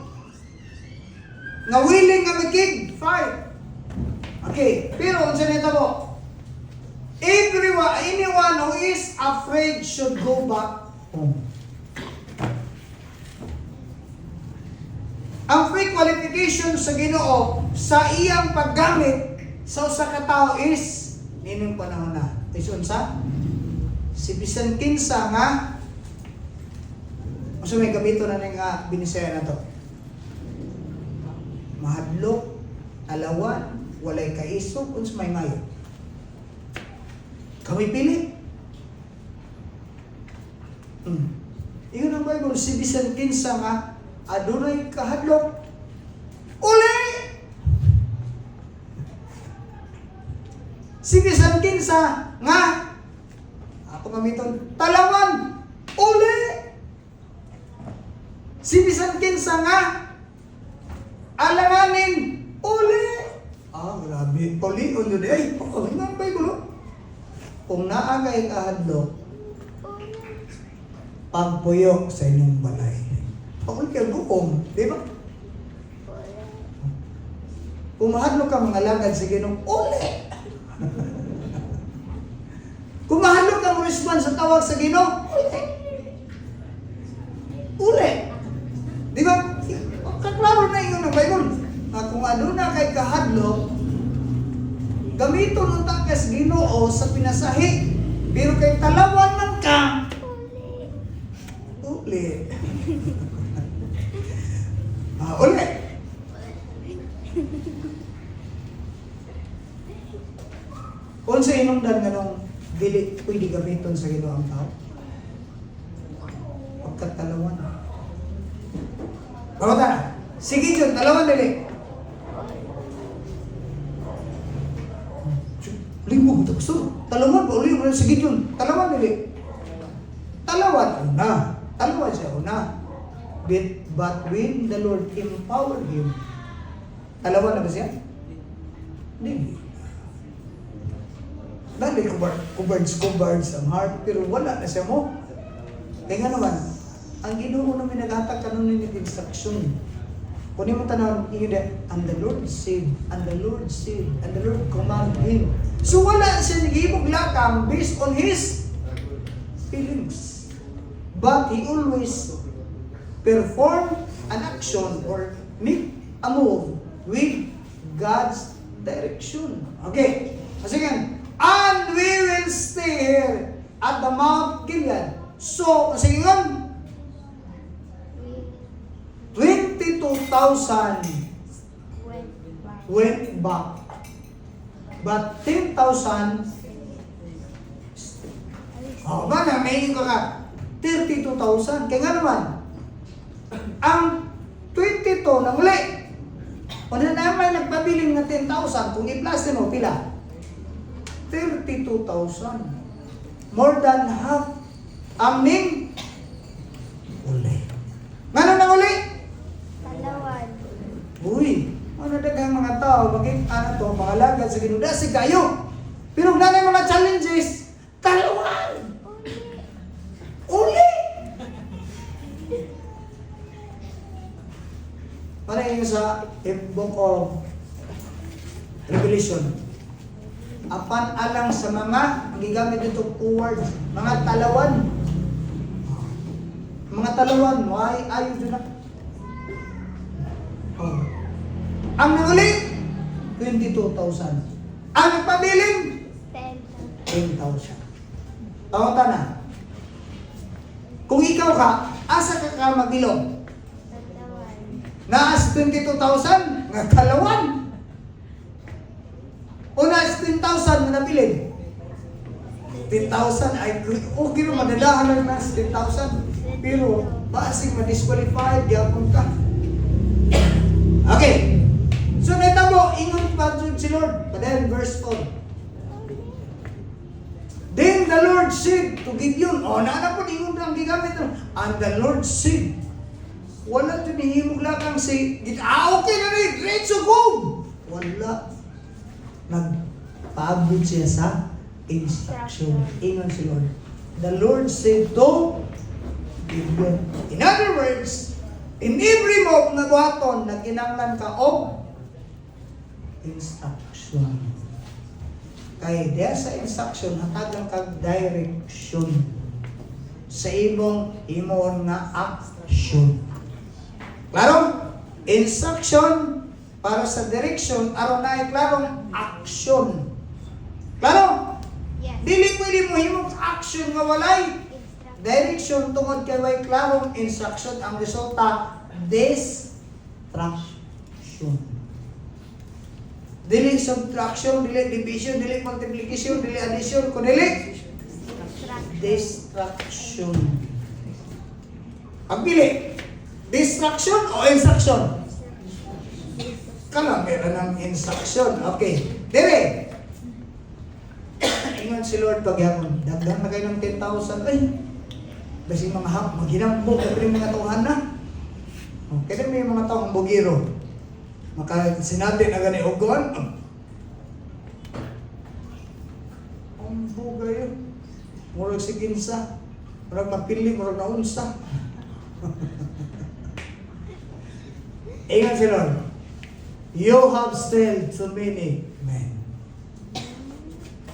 S2: Nga willing nga makig fight. Okay, pero unsa nito mo? Anyone who is afraid should go back home. Ang pre-qualification sa Ginoo sa iyang paggamit sa usa ka tawo is nining panahon na. Is unsa? Si Bisan 15 nga may gamito na nga binisaya na to. Mahadlok, alawan, walay kaisog, uns may mayo. Kami pili. Iyon ang Bible, si Bisan 15 nga adunay kahadlok. Uli! Si Bisan 15 nga ako gamiton talawan. Uli! Si Bisan 15 nga alanganin. Uli! Grabe. Uli, uli. Ay, nga ang Bible. Kung naagay kahadlok, pagpuyo sa inyong balay. Pakul kayo buong, di ba? Kung mahadlok ka mga lagad sa Ginoo, uli! Kung mahadlok ka mo respond sa tawag sa Ginoo, uli! Uli! Di ba? Kaklaro na yun ang Bible. Kung ano na kay kahadlok, gamiton ng takas Ginoo sa pinasahi. Pero kay talawan man ka, uli. Uli. Kung sa inungdan nga nung dili pwede gamiton sa Ginoo ang tao, pagkatalawan. Bawata, sige dyan, talawan dili. Linggo, gusto. Talawan ba? Uli, sige dyan, talawan dili. Talawan, una. Talawan siya, una. But when the Lord empowered him, talawan na ba siya? Hindi. Dali kubards ang heart, pero wala na siya mo. Kaya nga naman, ang Ginoo namin naghatag kanon ni instruction. Kung mo tanawin, and the Lord said, and the Lord said, and the Lord commanded him. So wala siya nagihimog lakang based on his feelings. But he always perform an action or make a move with God's direction. Okay. Sige. And we will stay here at the Mount Gilead. So, sige nga, 22,000 went back. But 10,000 ba na, may ko ka 32,000. Kaya nga naman, ang 22 nang uli. O na naman nagpabiling na 10,000, kung i-plus mo, pila? 32,000. More than half. Aming uli. Ngano nang uli?
S3: Talawan.
S2: Uy, ano dagang mga tao, maging ano to, mga lagad sa Ginoo, si kayo. Pero nanay mga challenges, talawan. Uli. Nanayin sa book of Revelation. Apan alang sa mga, ang gigamit dito word, mga talawan. Mga talawan, why ayaw dyan na? Oh. Ang nanguli, 22,000. Ang nagpabiling, 10,000. Tawag ka na. Kung ikaw ka, asa ka magilong? Naas 22,000, nga kalawan. O naas 10,000 na nabilin. 10,000 ay okay rin, madadahan lang naas 10,000. Pero, maasing ma-disqualified, yapon ka. Okay. So, netamo, ingon pa dyan si Lord. Padayon, verse 4. Then the Lord said to Gideon, naana po, ingon na ang gigamit. And the Lord said, wala ito nihimog lakang say, okay na rin, diretso go! Wala. Nagpaabot siya sa instruction. Ingon si Lord. The Lord said to Gideon. In other words, in every move na buhaton, na kinanglan ka o instruction. Kaya diya sa instruction, hatagang kag direction sa imong nga action. Klaro? Instruction para sa direction, aron na klarong action. Klaro?
S3: Yes.
S2: Dili pwede mo himong action nga walay direction tungod kay way klarong instruction, ang resulta distraction. Dili subtraction, dili division, dili multiplication, dili addition, kun dili distraction. Ang pili, distraction o instruction? Kala meron ng instruction. Okay. Dire. Ingon si Lord pagyapon, dagdag na kayo ng 10,000. Ay, basi mga maghinambog na rin mga tauhan na. Kaya may mga taong bugiro. Maka sinabi na gani ugon. Ang buga yun. Murag si Ginsa. Murag mapili, murag na unsa. Ingat si Lord. You have still too many men.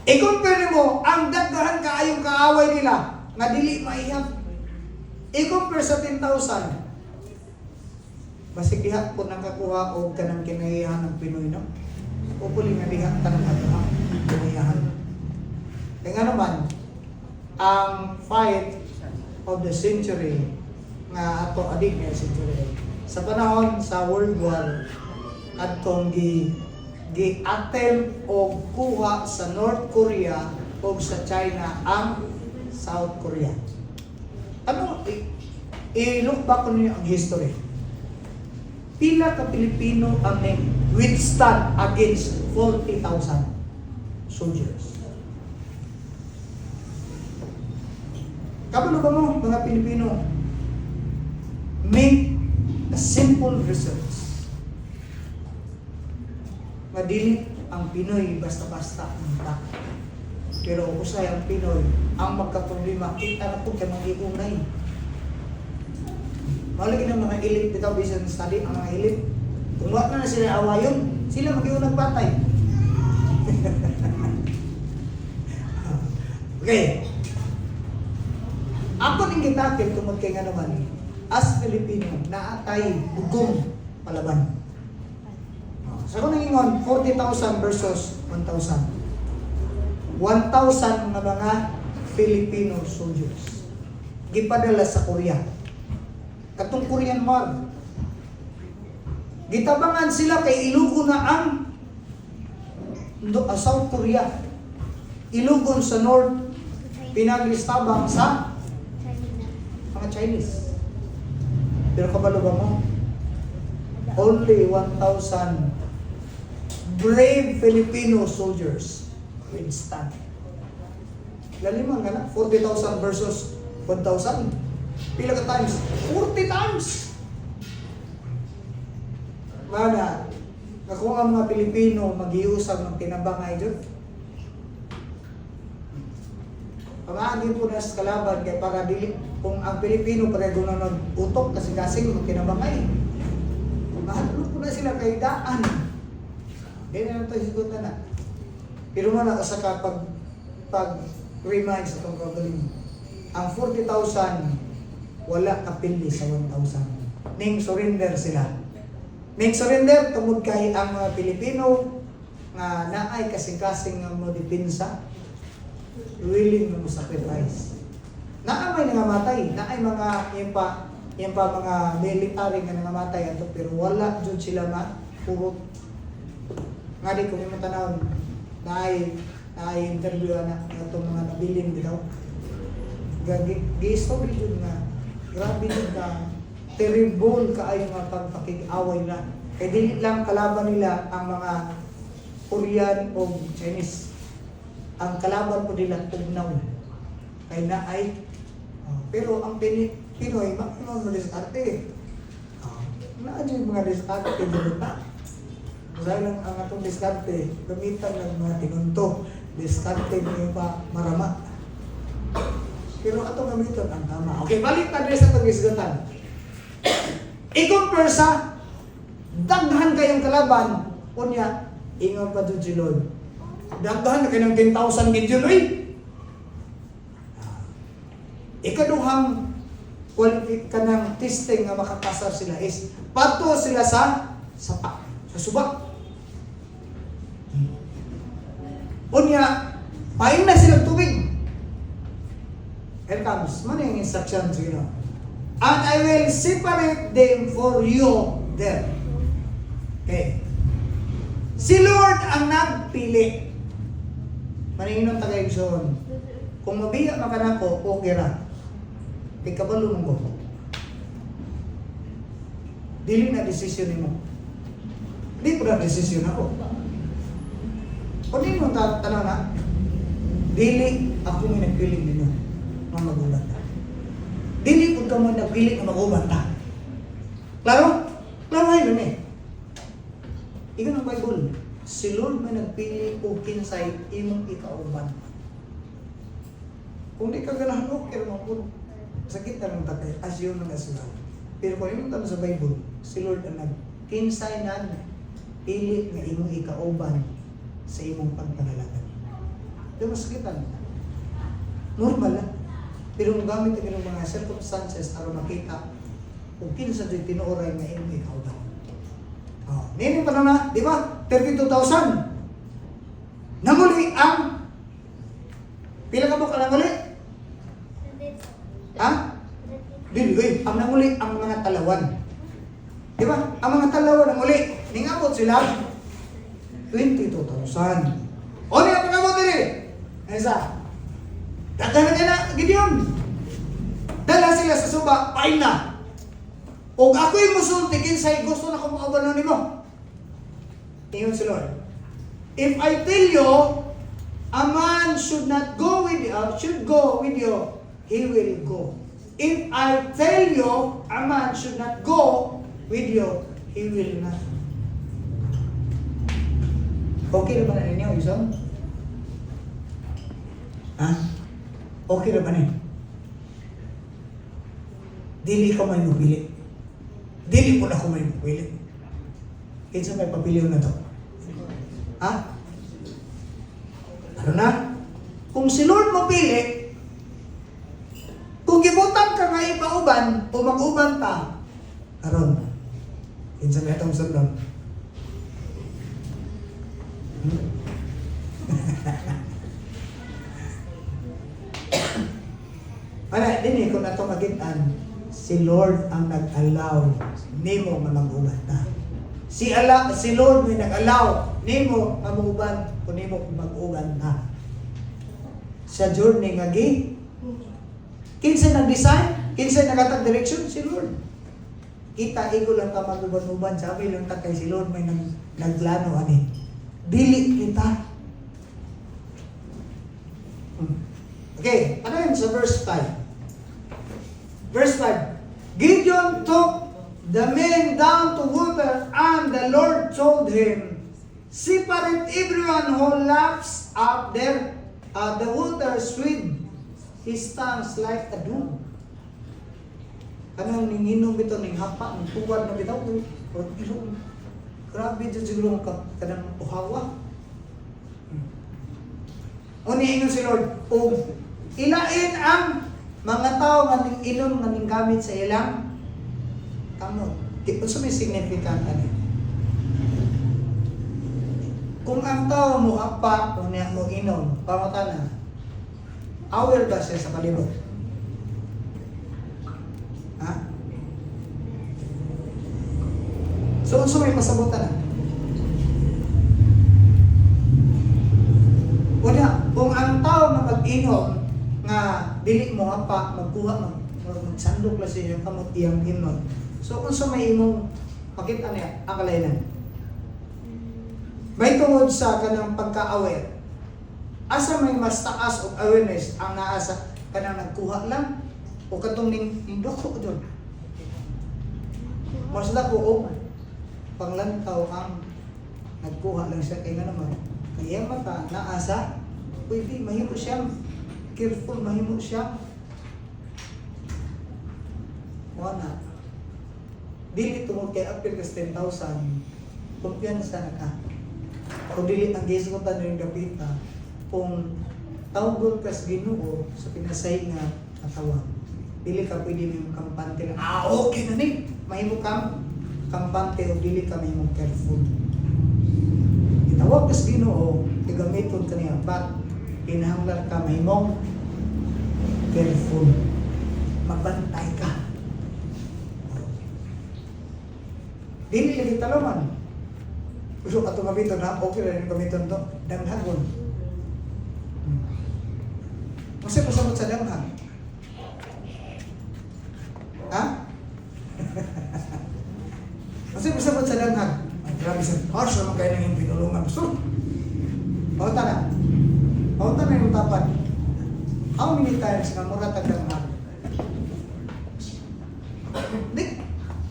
S2: I-compare mo ang dagdahan kaayong kaaway nila nga dili maihap. I-compare sa 10,000. Basig diha po nakakuha o kanang kinahiyahan ng Pinoy, no? Upuli nga diha tanong ato ang kinahiyahan. Kaya nga naman, ang fight of the century nga ato adik nga century sa panahon sa World War atong gi-attempt o kuha sa North Korea o sa China ang South Korea. Ano, i-look back ko niyo ang history. Pila ka Pilipino ang withstand against 40,000 soldiers. Kabalo ba mo, mga Pilipino? Make a simple research. Madili ang Pinoy basta-basta ang pero usay ang Pinoy ang magkaproblema, kita na po kang mag-iunay. Malagi ng mga elite dito, business study, ang mga elite. Kung wala na sila awayon, sila mag-iunang patay. Okay. Ako ning gitakil tungod kay nga naman, as Filipino, naatay bugong palaban. Sa so, kung nangingon, 40,000 versus 1,000. 1,000 mga Filipino soldiers. Gipadala sa Korea. Katong Korean War. Gitabangan sila kay ilugo na ang South Korea. Ilugon sa North, pinaglistabang sa mga Chinese. Pero kabalo ba mo? Only 1,000 brave Filipino soldiers will stand. Laliman ka na, 40,000 versus 1,000. Pila ka times? 40 times! Mana, kung ang mga Pilipino mag-iusap ng tinabangay dyan, pamaagin po na sa kalaban kay para dili kung ang Pilipino pareho na utok kasi kasing magkinabangay. Mahalo po na sila kay daan. Hindi na ito higutan na. Pero man ako sa pag-remind sa itong kagaling. Ang 40,000, wala kapili sa 1,000. Ning surrender sila. Ning surrender, tungod kay ang mga Pilipino nga naay kasing-kasing nga mga depensa, willing na mo sacrifice. Naamay nangamatay, naay mga yung pa mga military nga nangamatay ato, pero wala jud sila purot. Nga di ko yung tanawon, naay interview na itong mga nabiling daw. Gi-story jud nga, grabe jud ka, terrible kaayo nga pagpakig-away na. Kaya dili lang kalaban nila ang mga Korean o Chinese. Ang kalaban po nila tugnaw. Kaya naay. Pero ang Pinoy, makikita mo diskarte. Naadyo yung mga diskarte dito na. Dahil lang ang atong diskarte, gamitan ng mga tinunto. Diskarte mo pa marama. Pero atong gamitan ang tama. Okay, balik na rin sa pag-isgatan. I-compare sa daghan kayong kalaban, unya, ingon pa doon si Lord. Daghan na kayo ng 10,000 Gideon, oy! Ikaduhang ka ng testing nga makapasar sila is pato sila sa sapa, sa subak. Unya, paing na silang tubig. Here comes, ano yung instruction sa Ginoo? And I will separate them for you there. Okay. Si Lord ang nagpili. Maningin ng Tagayson. Kung mabiya ka na ko, okay ra. Ikabalo mo ko. Dili na desisyon mo. Di ko na desisyon ako. Kung di mo tanaw na, dili ako may nagpiling ninyo na magulat na. Dili po ka mo nagpiling na magulat na. Klaro? Klaro ngayon eh. Ikan ang Bible. Si Lord may nagpili o kinsay imong ikauban. Kung di ka ganahan, okay naman po. Sakit na ng tatay, asyo ng asulan. Pero kung yung tanong sa Bible, si Lord ang nagkinsay na pili na imong ikauban sa imong pagpanalangin. Pero masakitan. Normal lang. Pero kung gamit ang mga circumstances para makita kung kinsa do'y tinuoray na imong ikauban. Nini pa na, di ba? 32,000. Namuli ang pila ka ba ka namuli? Ha? Dili, ang namuli ang mga talawan. Di ba? Ang mga talawan namuli. Ningabot sila 22,000. O niya pangabot dili. Isa. Daghan na Gideon. Dala sila sa suba, pain na. O ako'y musulti, kinsay gusto na kung makabanon nimo. Tingnan si Lord. If I tell you, a man should not go with you, should go with you, he will go. If I tell you, a man should not go with you, he will not. Okay na ba na ninyo, Isang? Ha? Okay na ba na? Dili ka may mapili. Dili po na ako may mapili. Kinsa may papiliw na to? Ha? Ano na? Kung si Lord mapili, kung gibutan ka nga ipauban o mag-uban ta, aron, kinsa may itong sundon? Wala, din kung nato magitan, si Lord ang nag-allow nimo nga mag-uban ta. Si Lord may nag-allow nimo nga mag-uban kung nimo mag-uban ta. Sa journey nga kinsa nag-design, kinsa nagatag direction, si Lord. Kita igo lang ta mag-uban-uban, sabi lang ta kay si Lord may nagplano ani. Dili kita. Okay, ano yun sa verse 5? Verse 5, Gideon took the men down to water, and the Lord told him, separate everyone who laps up there the waters with his tongues like a dove. kanang ninginom bitaw ning hapa ning tuwad na bitaw o ilong. Grabe jud siguro ang kanang uhawa. Uni ingon si Lord, o ilain ang mga tao nga ning inom nga ning gamit sa ilang kamot. Di po may significant ani. Kung ang tao mo hapa o niya mo inom, pamata na, aware ba siya sa palibot? Ha? So, may pasabutan na. Wala, kung ang tao na mag-inom, nga dili mo hapa, magkuha, magsandok lang siya yung kamot iyang inom. So, kung may imong pakita niya, ang kalainan. May tungod sa kanang pagka-aware. Asa may mas taas of awareness ang naasa kanang nagkuha lang o katong ning doko doon. Mas dako o panglantaw ang nagkuha lang siya kay nga naman. Kaya mata naasa pwede mahimo siya careful, mahimo siya wala. Dili tungod kay apil kas 10,000 kumpiyansa na ka. Kung dili ang gisgutan rin gapita, kung tawgon kas Ginoo sa pinasay nga katawag, dili ka pwede may kampante lang, okay na ni, mahimo kang kampante o dili ka mahimo careful. Itawag kas Ginoo, igamiton ka niya, but pinahanglan ka mahimong careful. Magbantay ka. Dili lagi taloman. Gusto ka itong gamiton ha? Okay na rin gamiton ito. Danghagon. Kasi pasabot sa danghag. Ha? Kasi pasabot sa danghag. Ay, grabe sa harsh naman kayo nang yung pinulungan. So, pauta na. Pauta na yung tapat. How many times nga muratag danghag?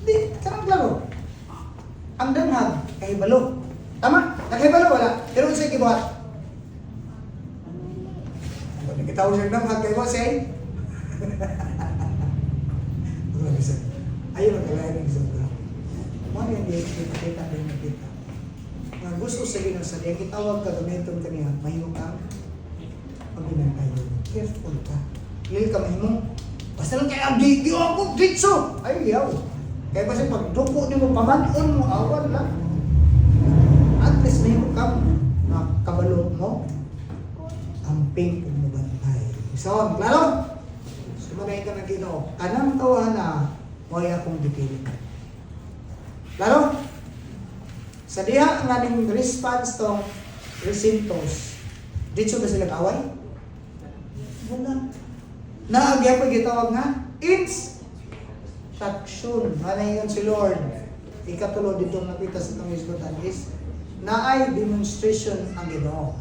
S2: Di, karang klaro. Ang danghag, kahibalo. Tama? Nakahibalo wala. Pero sa'yo kibuhat. Nakitaw siya danghag, kahibuhat sa'yo. Ayaw magkalayan ng isang gramo. Mga yan, kita din nakita. Nga gusto sa ginang sa diyan, kitawag ka, gamiton ka niya, mahimong kang pagbinan kayo. Careful ka. Lil ka mahimong. Basta lang kaya, di ako, ditso! Ay, yaw. Kaya kasi pag duko ni mo, pamanon mo, awan lang. At least may mo kang kabalo mo, ang pink mo bantay. So, klaro? Sumanay ka na Ginoo. Kanang tawa na, huwag akong dipilin. Klaro? Sa diha nga ning response tong resintos, dito ba silang away? Wala. Naagya pa gitawag nga, instruction. Manayon si Lord. Ikatulod ditong nakita sa itong isgutan is naay demonstration ang Ginoo.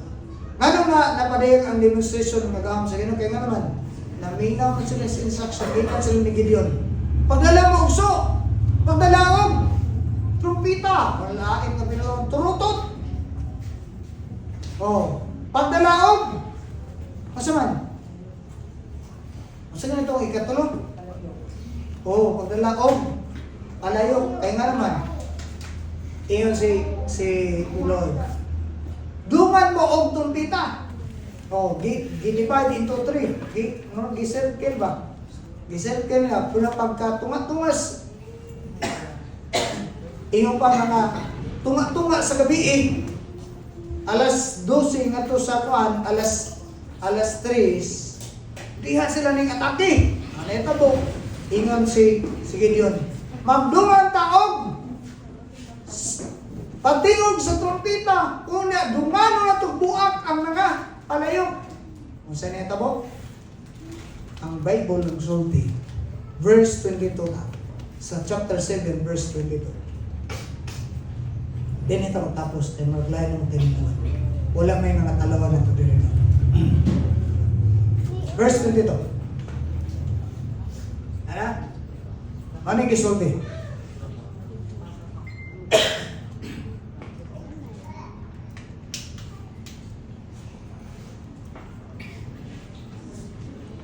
S2: Ngano nga napadayag ang demonstration ng nagaham sa Ginoo kaya nga naman naminaw mo sila sa instruction, ilan sila ni Gideon. Pagdala mo ukso, pagdalaog, trumpita, malaking na pinawang turutot. Oh, pagdalaog, masaman. Masaman itong ikatulog. Oh, pagdalaog, alayok, kaya nga naman. Iyon si Lord. Duman mo og tumpita. Oh, divide into 3. Gisirkel ba? Gisirkel nga, puna pagkatunga-tungas. Iyon pa mga tunga-tunga sa gabi alas 12 nga to sa kuan, alas 3. Diha sila ning atake. Ano ito po? Ingon si Gideon. Magdungan taog. Patingog sa trompeta, una dumano na buak ang mga palayok. Kung saan ito po? Ang Bible ng sulti, verse 22 na. Sa chapter 7, verse 22. Then ito matapos, then maglayan mo din naman. Wala may mga talawan na ito din. Verse 22. Ano? Ano yung gisulti?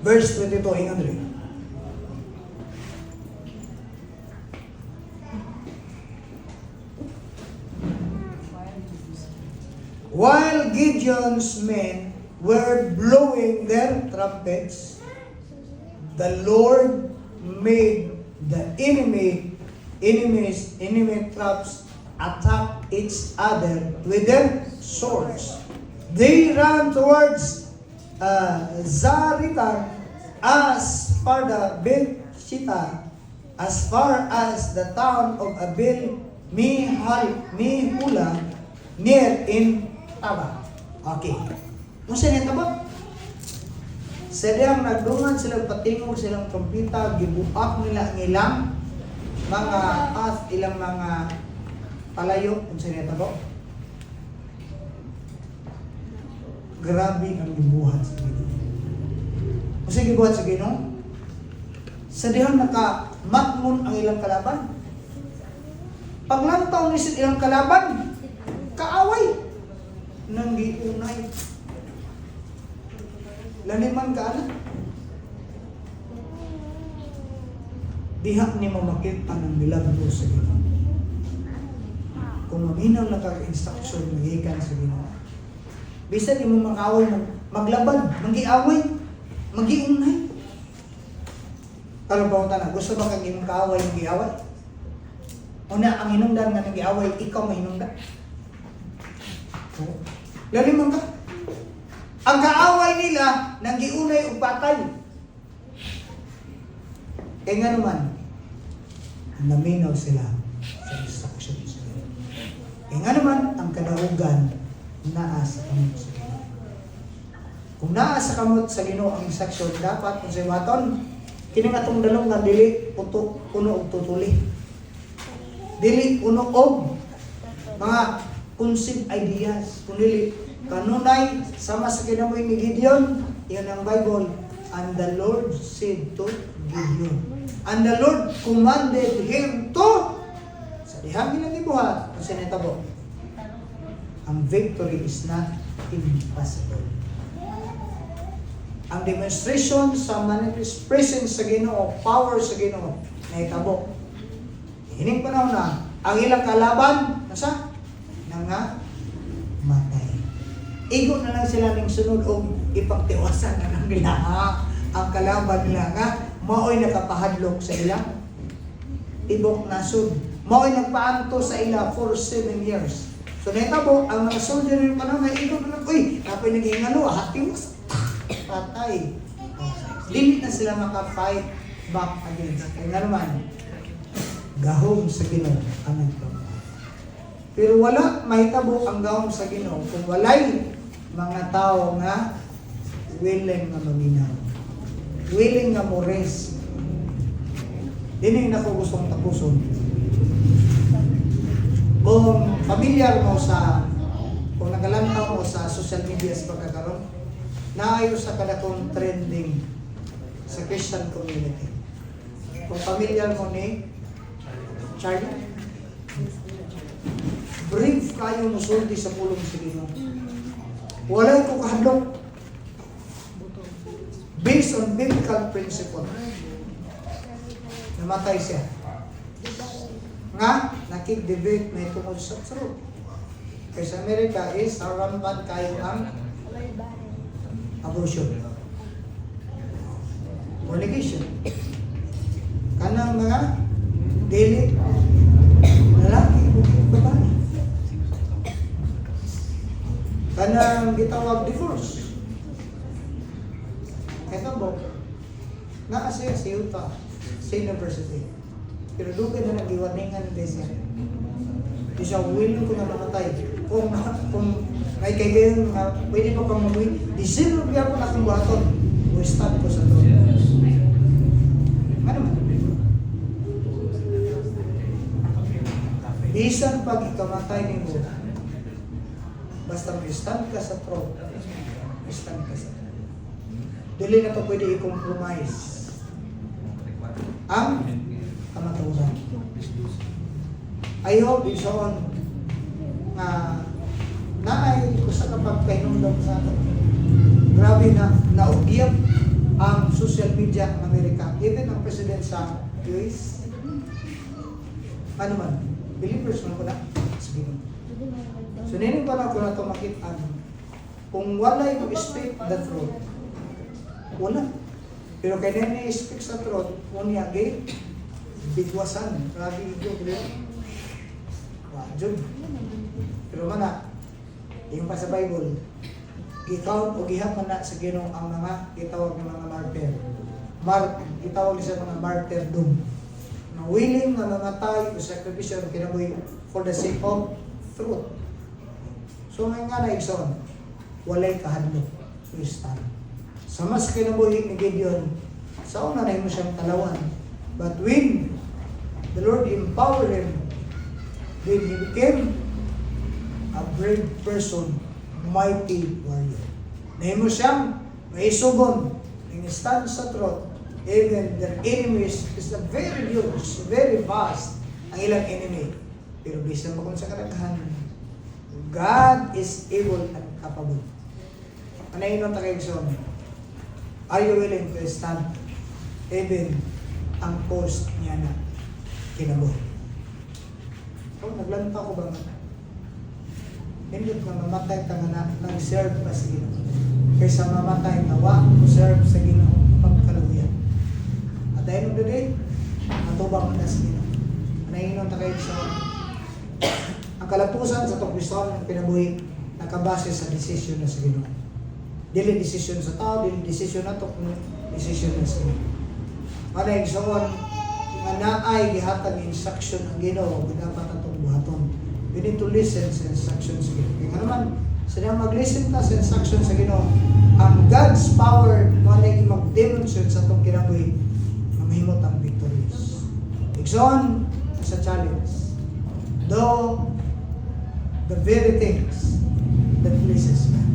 S2: Verse 22, ingat rin. Gideon's men were blowing their trumpets, the Lord made the enemy troops attack each other with their swords. They ran towards Zaretan as far the Bethshita, as far as the town of Abel Mehula, near in Taba. Okay. Kung saan yung Taba? Silang nagdungan, silang patingog, silang trompeta, gibuak nila ang ilang mga path, ilang mga palayo. Kung saan yung Taba? Grabe ang gibuhat sa Ginoo. Kung saan gibuhat sa Ginoo? Sa dihang nakamatmon ang ilang kalaban. Paglantaw ni sa ilang kalaban, kaaway nang giunay. Laniman ka anak. Diha ni mo makita ng milagro sa Ginoo. Kung maminaw na kag-instruction magikan sa Ginoo. Bisan ni mo makaway maglaban, magiaway, magiunay. Alam ba na, gusto ba kang imong kaaway magiaway? Una, ang hinungdan nga nag-iaway, ikaw may hinungdan. Laliman ka. Ang kaaway nila, nang-giunay o patay. Kaya nga naman, naminaw sila sa instruction sa Ginoo. Kaya nga naman, ang kadahugan, naa sa kamot sa Ginoo. Kung naa sa kamot sa Ginoo ang instruction, dapat kung sa iwaton, kini nga itong dalong nga dili, puno og tutuli. Dili uno og mga conceived ideas, kundi kanunay sama sa kinabuhi ni Gideon, yan ang Bible. And the Lord said to Gideon, and the Lord commanded him to, sa dihang ilang ibuhat, kung sinitabo, ang victory is not impossible. Ang demonstration sa manifest presence sa Ginoo, power sa Ginoo, na itabo. Hining panahon na, ang ilang kalaban, nasa? Nga matay. Igo na lang sila ng sunod o ipagtiwasan na lang nila ang kalaban nila nga, mao'y nakapahadlok sa ilang tibok nasod. Mao'y nagpaanto sa ila for 7 years. So naitabo, ang mga soldier yung panahon na igo na lang, uy, napay nag-ingalo, hati mo sa patay. Limit na sila maka-fight back against. Kaya naman, gahom sa Ginoo ang nagpapalala. Pero wala mahitabo ang gahom sa Ginoo kung walay mga tao nga willing nga maminaw. Willing nga mo rest. Dini na ko gustong tapuson. Kung familiar mo kung nagalantaw mo sa social media sa pagkakaroon, naayos sa kadakong trending sa Christian community. Kung familiar mo ni Charlie, brief kayo musulti sa pulong sa Ginoo. Walay ko kahadlok. Based on biblical principle. Namatay siya. Nga, nakik-debate may tungkol sa truth. Kaya sa Amerika is rampant kayo ang abortion. Fornication. Kanang mga daily lalaki o babae. Kanang gitawag divorce. Ito po, naasiya sa Utah, sa university. Pero doon na nag-iwaningan din siya. Di siya willing ko na mamatay. Kung may kaibigan na pwede pa pang mamuhi, di sino biya ko na kung buhaton. O stand ko sa doon. Ano man? Bisan pag ikamatay ni mo, basta stand ka sa throne, stand ka sa throne. Dili na ito pwede i-compromise ang kamaturan. I hope is on naay ko sa kapagpahinungdom sa ato. Grabe na naugyap ang social media ng Amerika. Even ang president sa US. Ano man? Believers man ko na. Sige. So, ninin ko na ko na ito makita Kung wala yung speak the truth, wala. Pero kaya na speak sa truth, unya gay, bigwasan. Grabe ito, bro. Wajud. Pero mana, yung pa sa Bible, gitawag o gihaman na sa Ginoo ang mga gitawag ng mga martyr. Gitawag sa mga martyrdom. Na willing na namatay o sakripisyo ng kinabuhi for the sake of truth. So ngayon nga na igsoon, walay kahadlok, Kristan. Sa mas kinabuhi ni Gideon, sa una na mo siyang talawan. But when the Lord empowered him, then he became a brave person, mighty warrior. Nahimo siyang maisugon, ng stand sa truth, even their enemies is a very huge, very vast ang ilang enemy. Pero bisan mo kung sa karagahan, God is able and capable. Ano yun ang tagaigsoon? Are you willing to stand even ang post niya na kinabuhi? Kung naglanta ko ba nga? Hindi ka mamatay ka nga nag-serve pa sa Ginoo. Kaysa mamatay na wa ko serve sa Ginoo pagkaluyan. At the end of the day, matubang na sa Ginoo. Naingon ta kayo sa ang kalatusan sa itong Kristo ng kinabuhi nakabase sa desisyon na sa Ginoo. Dili desisyon sa tao, dili desisyon na ito, kung desisyon na sa Ginoo. Para igsoon, nga naay gihatag instruction ang Ginoo, dapat atong buhaton. We need to listen sa instruction sa Ginoo. Kaya naman, sa mag-listen ka sa instruction sa Ginoo, ang God's power mo na mag-demonstrate sa itong kinabuhi na mahimot ang victorious. Igsoon sa challenge. Though the very things that pleases God.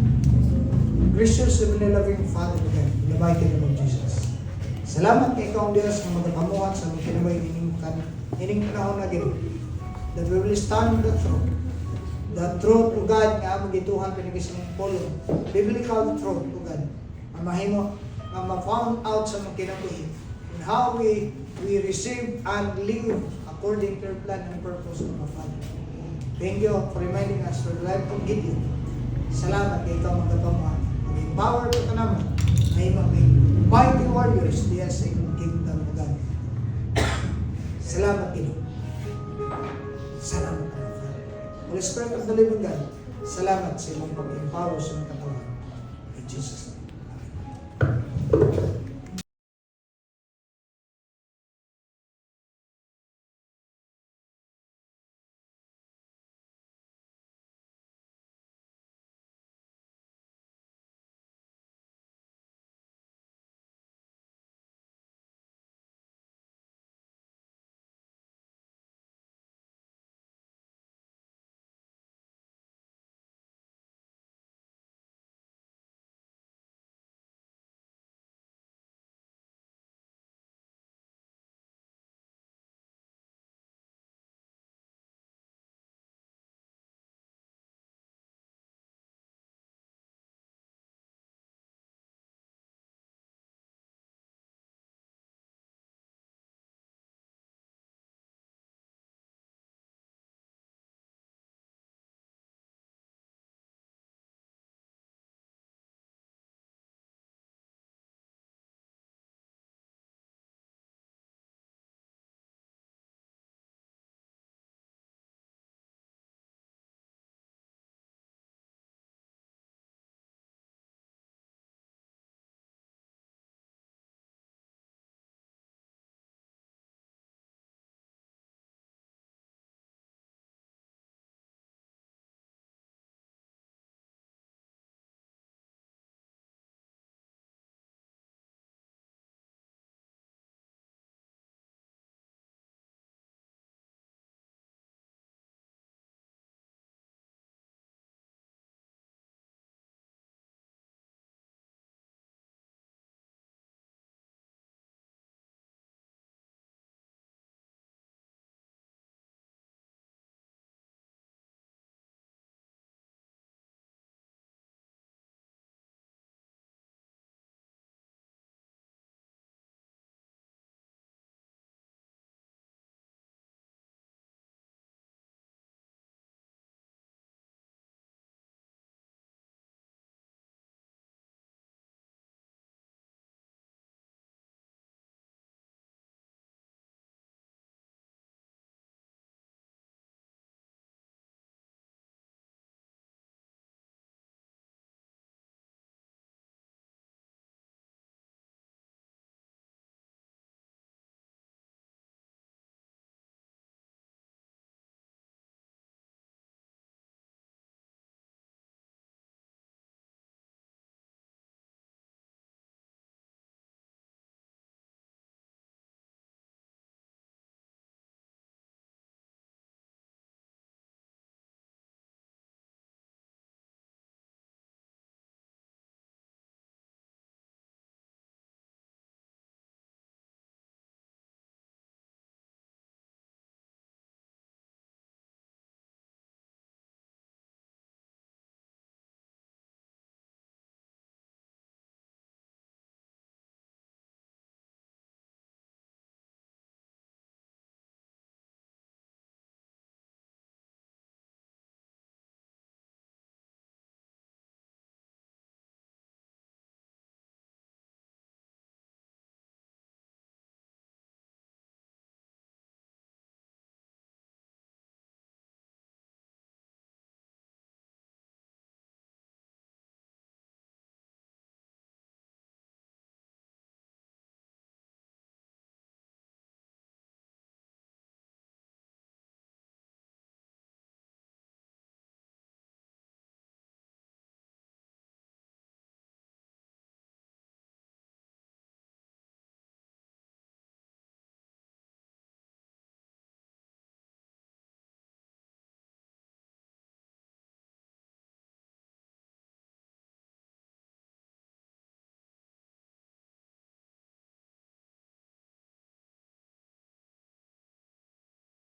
S2: Gracious and loving Father God, in the mighty name of Jesus. Salamat kay ikaw, Diyos, na magpamuhat sa mga kinabuhi ining panahon na gino. That we will stand on the throne. The truth, O God, nga among gituhan pinigising pulong. Biblical truth, O God. Ang mahimo, ang ma-found out sa mga kinabuhi. And how we receive and live according to your plan and purpose of our Father. Thank you for reminding us for the life of Gideon. Salamat kay ikaw magpamuhat. Mag-empower ka ka naman. May mighty warriors diya sa iyong kingdom, O God. Salamat, Ginoo. Salamat, Father. Holy Spirit of the living God, salamat sa iyong pag-empower sa mga katawan. In Jesus' name.